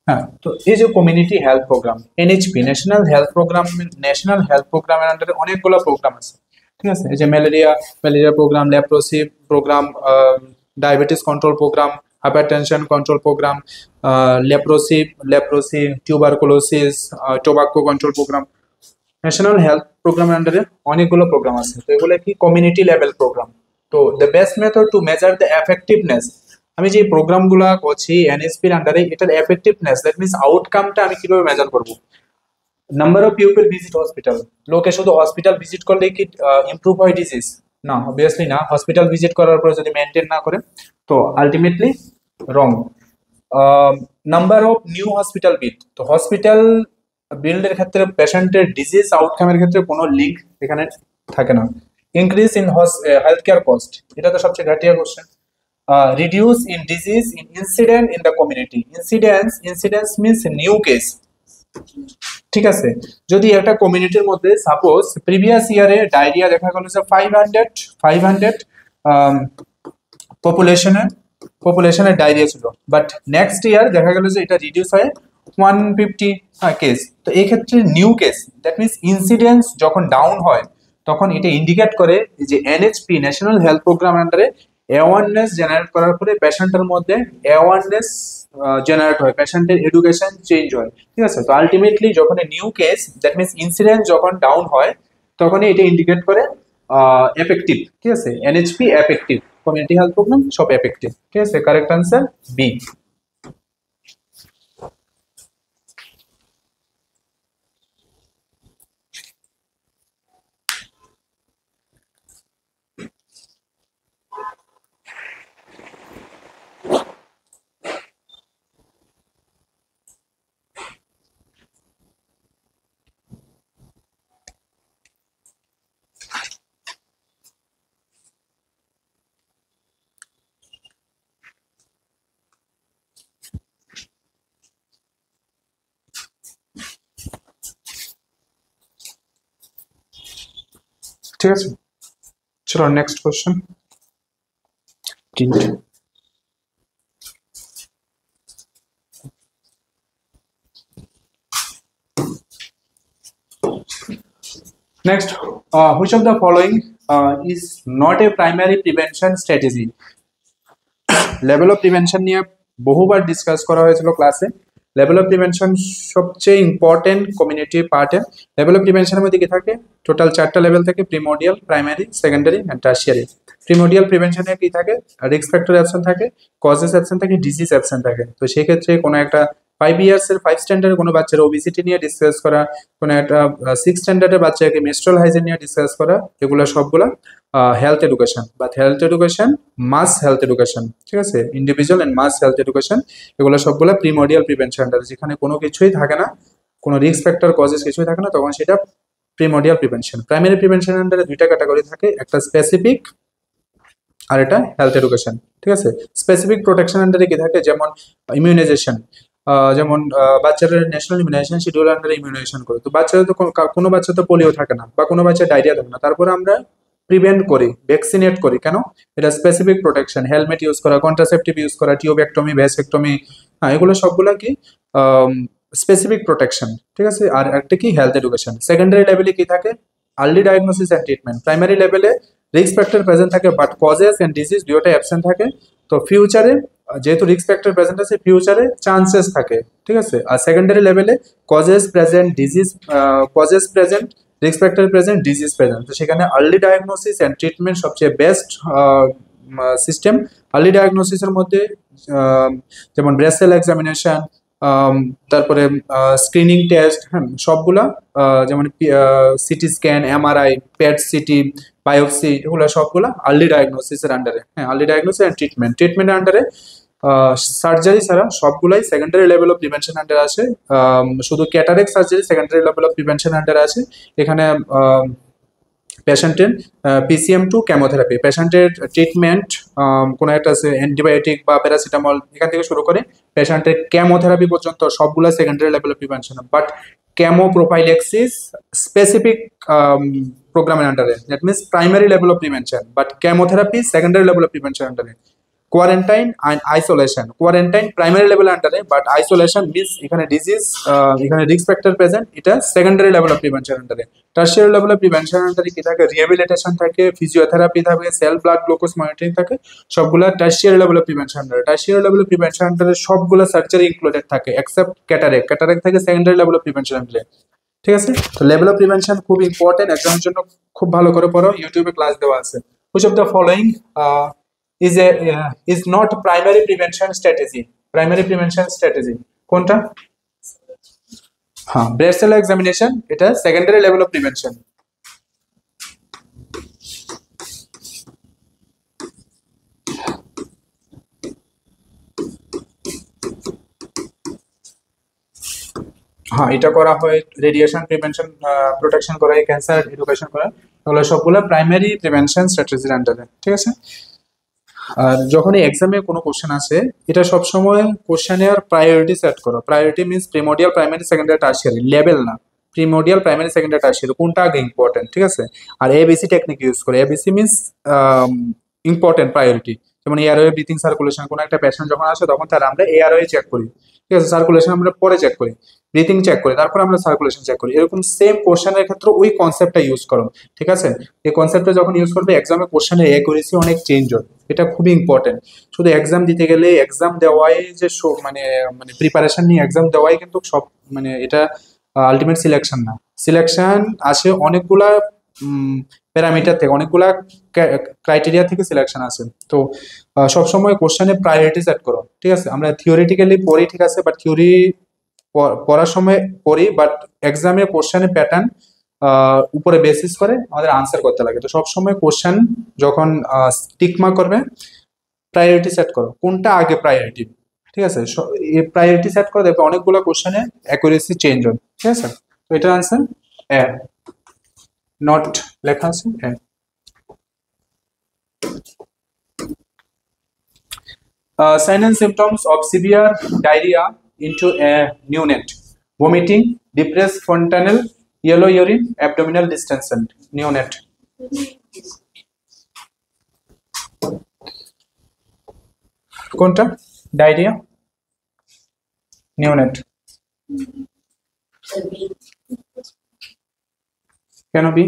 হ্যাঁ, তো এই যে community health programme, NHP, national health প্রোগ্রামের আন্ডারে অনেকগুলো programme আছে। ঠিক আছে, এই যে malaria programme, leprosy programme, diabetes control programme, hypertension control programme, leprosy, tuberculosis, tobacco control programme. National health প্রোগ্রামের আন্ডারে অনেকগুলো প্রোগ্রাম আছে, তো এগুলো কি কমিউনিটি লেভেল প্রোগ্রাম। তো the best method to measure the effectiveness, আমি যে প্রোগ্রামগুলো করছি এনএসপির আন্ডারে, এটার এফেক্টিভনেস, দ্যাট মিনস আউটকামটা আমি কিভাবে মেজার করব। Number of people visit hospital, লোকে শুধু হসপিটাল ভিজিট করলেই কি ইমপ্রুভ হয় ডিজিজ? না, অবভিয়াসলি না। হসপিটাল ভিজিট করার পরে যদি মেনটেন না করে, তো ultimately wrong. Number of new hospital build, তো হসপিটাল বিল্ডের ক্ষেত্রে পেশেন্টের ডিজিজ আউটকামের ক্ষেত্রে কোনো লিঙ্ক এখানে থাকে না। Increase in health care cost, এটা তো সবচেয়ে ঘাটিয়া question. Reduce in disease in incident in the community, incidence means new case. ঠিক আছে, যদি একটা কমিউনিটির মধ্যে সাপোজ প্রিভিয়াস ইয়ারে ডায়রিয়া দেখা গেল যে 500 পপুলেশনের ডায়রিয়া ছিল, বাট নেক্সট ইয়ার দেখা গেল যে এটা রিডিউস হয়ে 150 কেস। তো এই ক্ষেত্রে new case, that means incidence যখন ডাউন হয়, তখন এটা ইন্ডিকেট করে যে এনএইচপি, ন্যাশনাল হেলথ প্রোগ্রাম আন্ডারে অ্যাওয়ারনেস জেনারেট করার পরে পেশেন্টের মধ্যে অ্যাওয়ারনেস জেনারেট হয়, পেশেন্টের এডুকেশন চেঞ্জ হয়। ঠিক আছে, তো আলটিমেটলি যখন new case, that means incidence যখন ডাউন হয়, তখনই এটা ইন্ডিকেট করে এফেক্টিভ। ঠিক আছে, এনএইচপি এফেক্টিভ, কমিউনিটি হেলথ প্রোগ্রাম সব এফেক্টিভ। ঠিক আছে, কারেক্ট আনসার বি। ঠিক আছে, চলো next question. Print. Next, which of the following is not a primary prevention strategy? Level of prevention নিয়ে বহুবার ডিসকাস করা হয়েছিল ক্লাসে। লেভেল অফ প্রিভেনশন সবচেয়ে ইম্পর্টেন্ট কমিউনিটি পার্টে। লেভেল অফ প্রিভেনশনের মধ্যে কি থাকে? টোটাল 4টা লেভেল থাকে, primordial, primary, secondary and tertiary. Primordial প্রিভেনশনে কি থাকে? রিস্ক ফ্যাক্টর অ্যাবসেন্ট থাকে, কজেস অ্যাবসেন্ট থাকে, ডিজিজ অ্যাবসেন্ট থাকে। তো সেক্ষেত্রে কোনো একটা 5 ইয়ার্সের 5 স্ট্যান্ডার্ডের কোনো বাচ্চার ওবিসিটি নিয়ে ডিসকাস করা, কোনো একটা 6 স্ট্যান্ডার্ডের বাচ্চাকে মেনস্ট্রুয়াল হাইজিন নিয়ে ডিসকাস করা, এগুলো সবগুলা হেলথ এডুকেশন বা health education mass health education, ঠিক আছে, individual and mass health education, এগুলো সবগুলো প্রিমোডিয়াল প্রিভেনশন আন্ডারে। যেখানে কোনো কিছুই থাকে না, কোনো রিস্ক ফ্যাক্টর কজেস কিছুই থাকে না, তখন সেটা প্রিমোডিয়াল প্রিভেনশন। প্রাইমারি প্রিভেনশন আন্ডারে 2টা ক্যাটাগরি থাকে, একটা স্পেসিফিক আর এটা হেলথ এডুকেশন, ঠিক আছে। স্পেসিফিক প্রোটেকশন আন্ডারে কি থাকে? যেমন ইমিউনাইজেশন, যেমন বাচ্চারা ন্যাশনাল ইমিউনাইজেশন শিডিউল আন্ডারে ইমিউনাইজেশন করে। তো বাচ্চারা তো কোনো বাচ্চা তো পোলিও থাকে না বা কোনো বাচ্চা ডায়রিয়া থাকে না, তারপরে আমরা প্রিভেন্ট করি, ভ্যাকসিনেট করি। কেন? এটা স্পেসিফিক প্রোটেকশন। হেলমেট ইউজ করা, কন্ট্রাসেপটিভ ইউজ করা, টিউবেক্টমি, ভ্যাসেক্টমি, হ্যাঁ, এগুলো সবগুলো কি স্পেসিফিক প্রোটেকশন, ঠিক আছে। আর একটা কি? Health education. সেকেন্ডারি লেভেলে কি থাকে? Early diagnosis and treatment. Primary লেভেলে রিস্ক ফ্যাক্টর প্রেজেন্ট থাকে বাট কজেস অ্যান্ড ডিজিজ দুটোই অ্যাবসেন্ট থাকে। তো ফিউচারে যেহেতু রিস্ক ফ্যাক্টর প্রেজেন্ট আছে, ফিউচারে চান্সেস থাকে, ঠিক আছে। আর সেকেন্ডারি লেভেলে causes present, disease, causes present, risk factor present, disease present. তো সেখানে আর্লি ডায়াগনোসিস অ্যান্ড ট্রিটমেন্ট সবচেয়ে বেস্ট সিস্টেম। আর্লি ডায়াগনোসিসের মধ্যে যেমন ব্রেস্ট সেল এক্সামিনেশন, তারপরে স্ক্রিনিং টেস্ট, হ্যাঁ, সবগুলা, যেমন CT scan, MRI, PET CT, biopsy, এগুলো সবগুলা আর্লি ডায়াগনোসিসের আন্ডারে। হ্যাঁ, আর্লি ডায়াগনোসিস অ্যান্ড ট্রিটমেন্টের আন্ডারে। সার্জারি ছাড়া সবগুলাই সেকেন্ডারি লেভেল অফ প্রিভেনশন আন্ডারে আসে। শুধু cataract surgery secondary level of prevention আন্ডারে আছে। এখানে পেশেন্টের PCM2 কেমোথেরাপি, পেশেন্টের ট্রিটমেন্ট, কোনো একটা অ্যান্টিবায়োটিক বা প্যারাসিটামল, এখান থেকে শুরু করে পেশেন্টের কেমোথেরাপি পর্যন্ত সবগুলো secondary level of prevention. But chemo prophylaxis specific প্রোগ্রামের আন্ডারে, that means primary level of prevention, but chemotherapy secondary level of prevention আন্ডারে। Quarantine and isolation, quarantine primary level আন্ডারে, বাট আইসোলেশন মিনস এখানে ডিজিজ, এখানে risk factor present, এটা secondary level of prevention আন্ডারে। Tertiary level of prevention আন্ডারে কি থাকে? Rehabilitation থাকে, ফিজিওথেরাপি থাকে, সেল ব্লাড গ্লুকোজ মনিটরিং থাকে, সবগুলা টার্সিয়ারি লেভেল অফ প্রিভেনশন আন্ডারে। টার্সিয়ারি লেভেল অফ প্রিভেনশন আন্ডারে সবগুলা সার্জারি ইনক্লুডেড থাকে এক্সেপ্ট ক্যাটারেক্ট। ক্যাটারেক্ট থাকে সেকেন্ডারি লেভেল অফ প্রিভেনশন আন্ডারে, ঠিক আছে। তো লেভেল অফ প্রিভেনশন খুব ইম্পর্টেন্ট, এক্সামের জন্য খুব ভালো করে পড়ো, ইউটিউবে ক্লাস দেওয়া আছে। Which of the following is not primary prevention strategy? Primary prevention strategy কোনটা? হ্যাঁ, ব্রেস্ট সেল এক্সামিনেশন, এটা সেকেন্ডারি লেভেল অফ প্রিভেনশন। হ্যাঁ, এটা করা হয়, রেডিয়েশন প্রিভেনশন, প্রোটেকশন করা হয়, ক্যান্সার এডুকেশন করা, এগুলো সবগুলো প্রাইমারি প্রিভেনশন স্ট্র্যাটেজির আন্ডারে, ঠিক আছে। আর যখনই এক্সামে কোনো কোশ্চেন আসে, এটা সবসময় কোশ্চেনের প্রায়োরিটি সেট করো। Priority means primordial, primary, secondary, tertiary, level না। প্রিমোডিয়াল, প্রাইমারি, সেকেন্ডারি, টার্সিয়ারি কোনটা আগে ইম্পর্টেন্ট, ঠিক আছে। আর ABC টেকনিক ইউজ করে। ABC means important priority. যেমন এয়ারওয়ে, ব্রিথিং, সার্কুলেশন, কোনো একটা পেশেন্ট যখন আসে তখন তার আমরা এয়ারওয়ে চেক করি, ঠিক আছে। সার্কুলেশন আমরা পরে চেক করি, ব্রিথিং চেক করি, তারপর আমরা সার্কুলেশন চেক করি। এরকম সেম কোশ্চেনের ক্ষেত্রে ওই কনসেপ্টটা ইউজ করো, ঠিক আছে। এই কনসেপ্টটা যখন ইউজ করবে এক্সামে কোশ্চেনের অ্যাকুরেসি অনেক চেঞ্জ হয়, এটা খুবই ইম্পর্টেন্ট। শুধু এক্সাম দিতে গেলে এক্সাম দেওয়াই যে মানে মানে প্রিপারেশন নিয়ে এক্সাম দেওয়াই কিন্তু সব, মানে এটা আলটিমেট সিলেকশন না। সিলেকশন আসে অনেকগুলা প্যারামিটার থেকে, অনেকগুলা ক্রাইটেরিয়া থেকে সিলেকশন আসে। তো সবসময় কোশ্চেনে প্রায়োরিটি সেট করো, ঠিক আছে। আমরা থিওরিটিক্যালি পড়ি, ঠিক আছে, বাট থিওরি পড়ার সময় পড়ি, বাট এক্সামে কোশ্চেনের প্যাটার্ন উপরে বেসিস করে আমাদের আনসার করতে লাগে। তো সবসময় কোশ্চেন যখন টিকমার্ক করবে, প্রায়োরিটি সেট করো, কোনটা আগে প্রায়োরিটি, ঠিক আছে। প্রায়োরিটি সেট করে দেখবে অনেকগুলো কোশ্চেনে অ্যাকুরেসি চেঞ্জ হয়, ঠিক আছে। তো এটার আনসার এ, নট লেখা আছে এ। Signs and symptoms of severe diarrhea into a neonate: vomiting, depressed fontanel, yellow urine, abdominal distension. Neonate. কোনটা? Diarrhoea, neonate. কেন বি?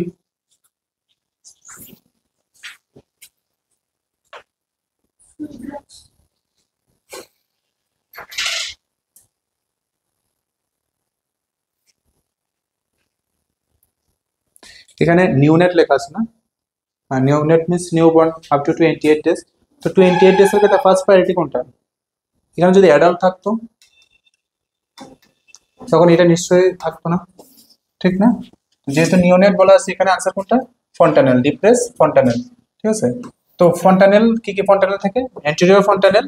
এখানে নিউনেট লেখা আছে না? Neonate means newborn up to 28 days. তো 28 ডেজ এর ক্ষেত্রে ফার্স্ট প্রায়োরিটি কোনটা? এখানে যদি অ্যাডাল্ট থাকতো তখন এটা নিশ্চয়ই থাকতো না, ঠিক না? যেহেতু নিওনেট বলা আছে, এখানে আনসার কোনটা? Fontanelle, depress fontanelle. ঠিক আছে, তো ফন্টানেল কি কি ফন্টানেল থাকে? Anterior fontanelle,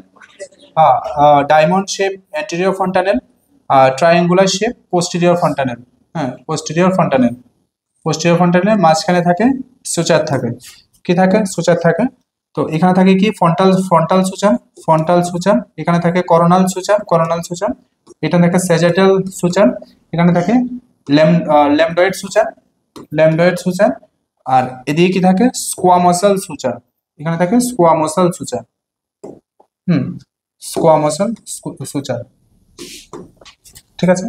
diamond shape anterior fontanelle, triangular shape posterior fontanelle. হ্যাঁ, পোস্টেরিয়র ফন্টানেল। পোস্টেরিয়র ফন্টানেলের মাঝখানে থাকে সুচার থাকে। কি থাকে? সুচার থাকে। তো এখানে থাকে কি? Frontal frontal suture, frontal suture. এখানে থাকে করোনাল সুচার, করোনাল সুচার। এটা থাকে স্যাজিটাল সুচার। এখানে থাকে ল্যামডয়েড সুচার, ল্যামডয়েড সুচার। আর এদিকে কি থাকে? স্কোয়ামসাল সুচার। এখানে থাকে স্কোয়ামসাল সুচার। হুম, স্কোয়ামসাল সুচার। ঠিক আছে,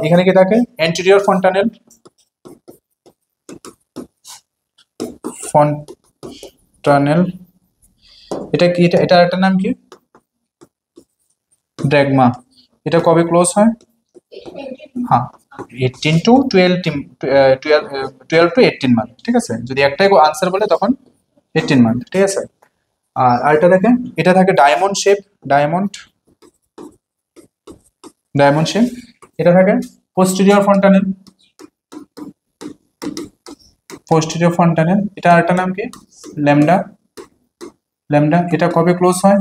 এখানে কি থাকে? Anterior fontanelle, fontanelle. এটা কি? এটা একটা নাম কি? ড্র্যাগমা। এটা কবে ক্লোজ হয়? হ্যাঁ, 18 টু 12 12 টু 18 মান্থ। ঠিক আছে, যদি একটাই আনসার বলে তখন 18 মান্থ। ঠিক আছে, আর এটা দেখেন, এটা থাকে diamond shape, diamond, diamond shape. এটা থাকে পোস্টেরিয়র ফন্টানেল, পোস্টেরিয়র ফন্টানেল। এটা আরেকটা নাম কি? Lambda, lambda. এটা কবে ক্লোজ হয়?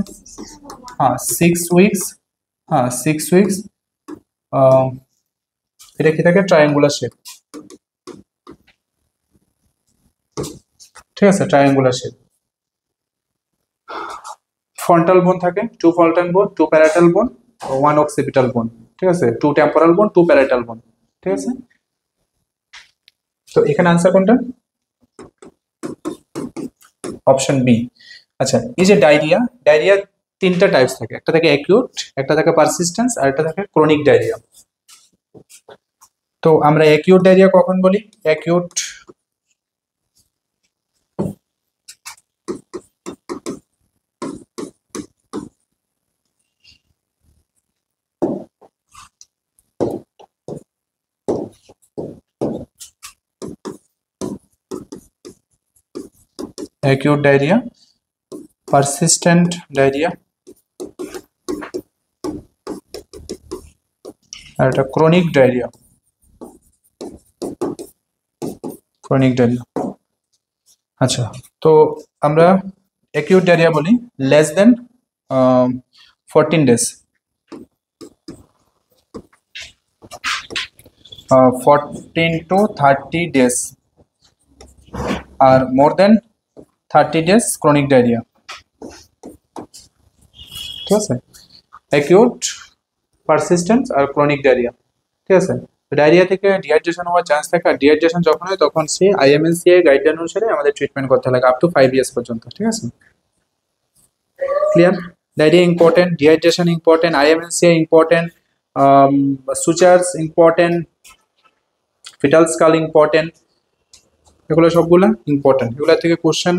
হ্যাঁ, 6 উইকস। হ্যাঁ, 6 উইকস। এটা কি থাকে? Triangular shape. ঠিক আছে, ট্রায়াঙ্গুলার শেপ। ফ্রন্টাল বোন থাকে, 2 ফ্রন্টাল বোন, 2 প্যারাটাল বোন, 1 অক্সিপিটাল বোন। ঠিক আছে, 2 টেম্পোরাল বোন, 2 প্যারাটাল বোন। ঠিক আছে, তো এখানে আনসার কোনটা? Option B. আচ্ছা, এই যে ডায়রিয়া, ডায়রিয়া তিনটা টাইপস থাকে। একটা থাকে অ্যাকিউট, একটা থাকে পারসিস্টেন্স, আর একটা থাকে ক্রনিক ডায়রিয়া। তো আমরা অ্যাকিউট ডায়রিয়া কখন বলি? Acute acute diarrhoea, persistent diarrhoea, আর এটা ক্রনিক ডায়রিয়া, ক্রনিক ডায়রিয়া। আচ্ছা, তো আমরা অ্যাকিউট ডায়রিয়া বলি less than 14 days, 14 to 30 days, আর more than 30 days chronic diarrhoea. ঠিক আছে, অ্যাকিউট, পারসিস্টেন্স আর ক্রনিক ডায়রিয়া। ঠিক আছে, ডায়রিয়া থেকে ডিহাইড্রেশন হওয়ার চান্স থাকে, আর ডিহাইড্রেশন যখন হয় তখন সে আইএমএনসিআই গাইডলাইন অনুসারে আমাদের ট্রিটমেন্ট করতে লাগে আপ টু 5 ইয়ার্স পর্যন্ত। ঠিক আছে, clear? Diarrhoea important, dehydration important, IMNCI important, sutures important, foetal skull important. এগুলো সবগুলো ইম্পর্টেন্ট। এগুলো থেকে কোশ্চেন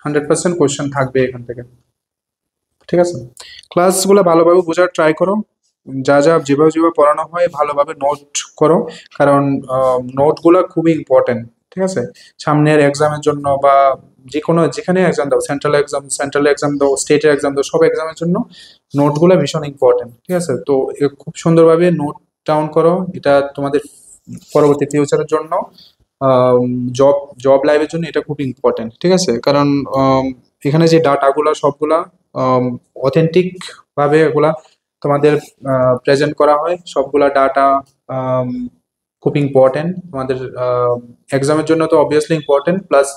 100% কোশ্চেন থাকবে এখান থেকে। ঠিক আছে, ক্লাসগুলো ভালোভাবে বোঝার ট্রাই করো, যা যা যেভাবে যেভাবে পড়ানো হয় ভালোভাবে নোট করো, কারণ নোটগুলো খুবই ইম্পর্টেন্ট। ঠিক আছে, সামনের এক্সামের জন্য বা যে কোনো যেখানে এক্সাম দাও, সেন্ট্রাল এক্সাম দাও, স্টেটের এক্সাম দাও, সব এক্সামের জন্য নোটগুলো ভীষণ ইম্পর্টেন্ট। ঠিক আছে, তো খুব সুন্দরভাবে নোট ডাউন করো। এটা তোমাদের পরবর্তী ফিউচারের জন্য, জব জব লাইফের জন্য এটা খুব ইম্পর্টেন্ট। ঠিক আছে, কারণ এখানে যে ডাটাগুলো সবগুলা অথেন্টিক ভাবে এগুলা তোমাদের প্রেজেন্ট করা হয়। সবগুলা ডাটা খুব ইম্পর্টেন্ট তোমাদের এক্সামের জন্য, তো অবভিয়াসলি ইম্পর্টেন্ট, প্লাস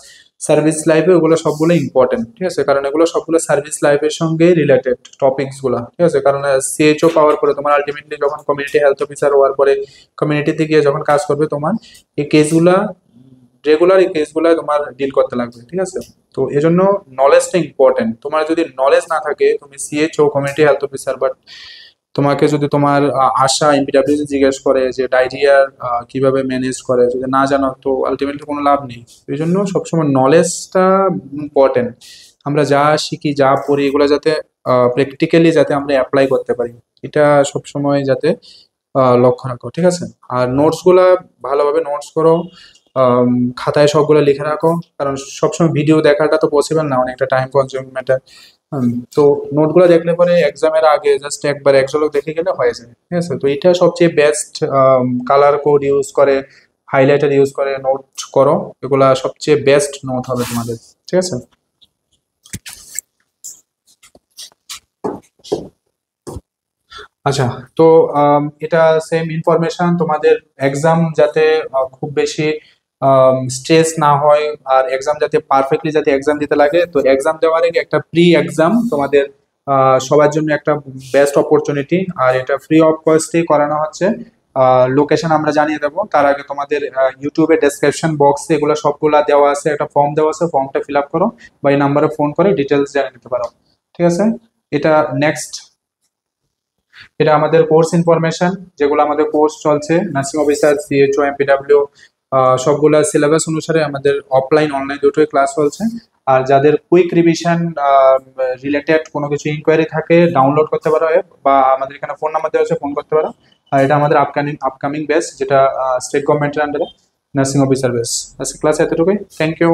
সার্ভিস লাইফে ওগুলো সবগুলো ইম্পর্টেন্ট। ঠিক আছে, কারণ এগুলো সবগুলো সার্ভিস লাইফের সঙ্গে রিলেটেড টপিকস গুলা। ঠিক আছে, কারণ সিএইচও পাওয়ার পরে তোমার আলটিমেটলি যখন কমিউনিটি হেলথ অফিসার হওয়ার পরে কমিউনিটিতে গিয়ে যখন কাজ করবে, তোমার এই কেসগুলা রেগুলার এই কেসগুলো তোমার ডিল করতে লাগবে, ঠিক আছে? তো এজন্য নলেজটা ইম্পর্টেন্ট। তোমার যদি নলেজ না থাকে, তুমি CHO community health officer, but তোমাকে যদি তোমার আশা এমপিডব্লিউ জিজ্ঞেস করে যে ডায়রিয়ার কিভাবে ম্যানেজ করে, যদি না জানো তো আলটিমেটলি কোনো লাভ নেই। এই জন্য সবসময় নলেজটা ইম্পর্টেন্ট। আমরা যা শিখি যা পড়ি এগুলো যাতে প্র্যাকটিক্যালি যাতে আমরা অ্যাপ্লাই করতে পারি, এটা সবসময় যাতে লক্ষ্য রাখো, ঠিক আছে? আর নোটসগুলা ভালোভাবে নোটস করো, আম, খাতায় সবগুলো লিখে রাখো, কারণ সবসময় ভিডিও দেখাটা তো পসিবল না, অনেকটা টাইম কনজিউমিং ম্যাটার। তো নোটগুলো দেখলে পরে এক্সামের আগে জাস্ট একবার এক ঝলক দেখে গেলে হয়ে যায়, ঠিক আছে? তো এটা সবচেয়ে বেস্ট। কালার কোড ইউজ করে, হাইলাইটার ইউজ করে নোট করো, এগুলা সবচেয়ে বেস্ট নোট হবে তোমাদের, ঠিক আছে? আচ্ছা, তো এটা সেম ইনফরমেশন তোমাদের এক্সাম যাতে খুব বেশি স্ট্রেস না হয়, আর এক্সাম যাতে পারফেক্টলি যাতে এক্সাম দিতে লাগে, তো এক্সাম দেওয়ার আগে একটা প্রি এক্সাম তোমাদের সবার জন্য একটা বেস্ট অপরচুনিটি, আর এটা ফ্রি অফ কস্টেই করানো হচ্ছে। লোকেশন আমরা জানিয়ে দেবো, তার আগে তোমাদের ইউটিউবে ডেসক্রিপশন বক্সে এগুলো সবগুলা দেওয়া আছে, একটা ফর্ম দেওয়া আছে, ফর্মটা ফিল আপ করো বা এই নাম্বারে ফোন করে ডিটেলস জেনে নিতে পারো, ঠিক আছে? এটা নেক্সট, এটা আমাদের কোর্স ইনফরমেশন, যেগুলো আমাদের কোর্স চলছে নার্সিং অফিসার, সিএইচও, এমপিডব্লিউ, সবগুলা সিলেবাস অনুসারে আমাদের অফলাইন অনলাইন দুটোই ক্লাস চলছে। আর যাদের কুইক রিভিশন রিলেটেড কোনো কিছু ইনকোয়ারি থাকে, ডাউনলোড করতে পারো অ্যাপ, বা আমাদের এখানে ফোন নাম্বার দেওয়া আছে, ফোন করতে পারো। আর এটা আমাদের আপকামিং আপকামিং ব্যাচ, যেটা স্টেট গভর্নমেন্টের আন্ডারে নার্সিং অফিসার ব্যাচ। আজকে ক্লাস এতটুকুই, থ্যাংক ইউ।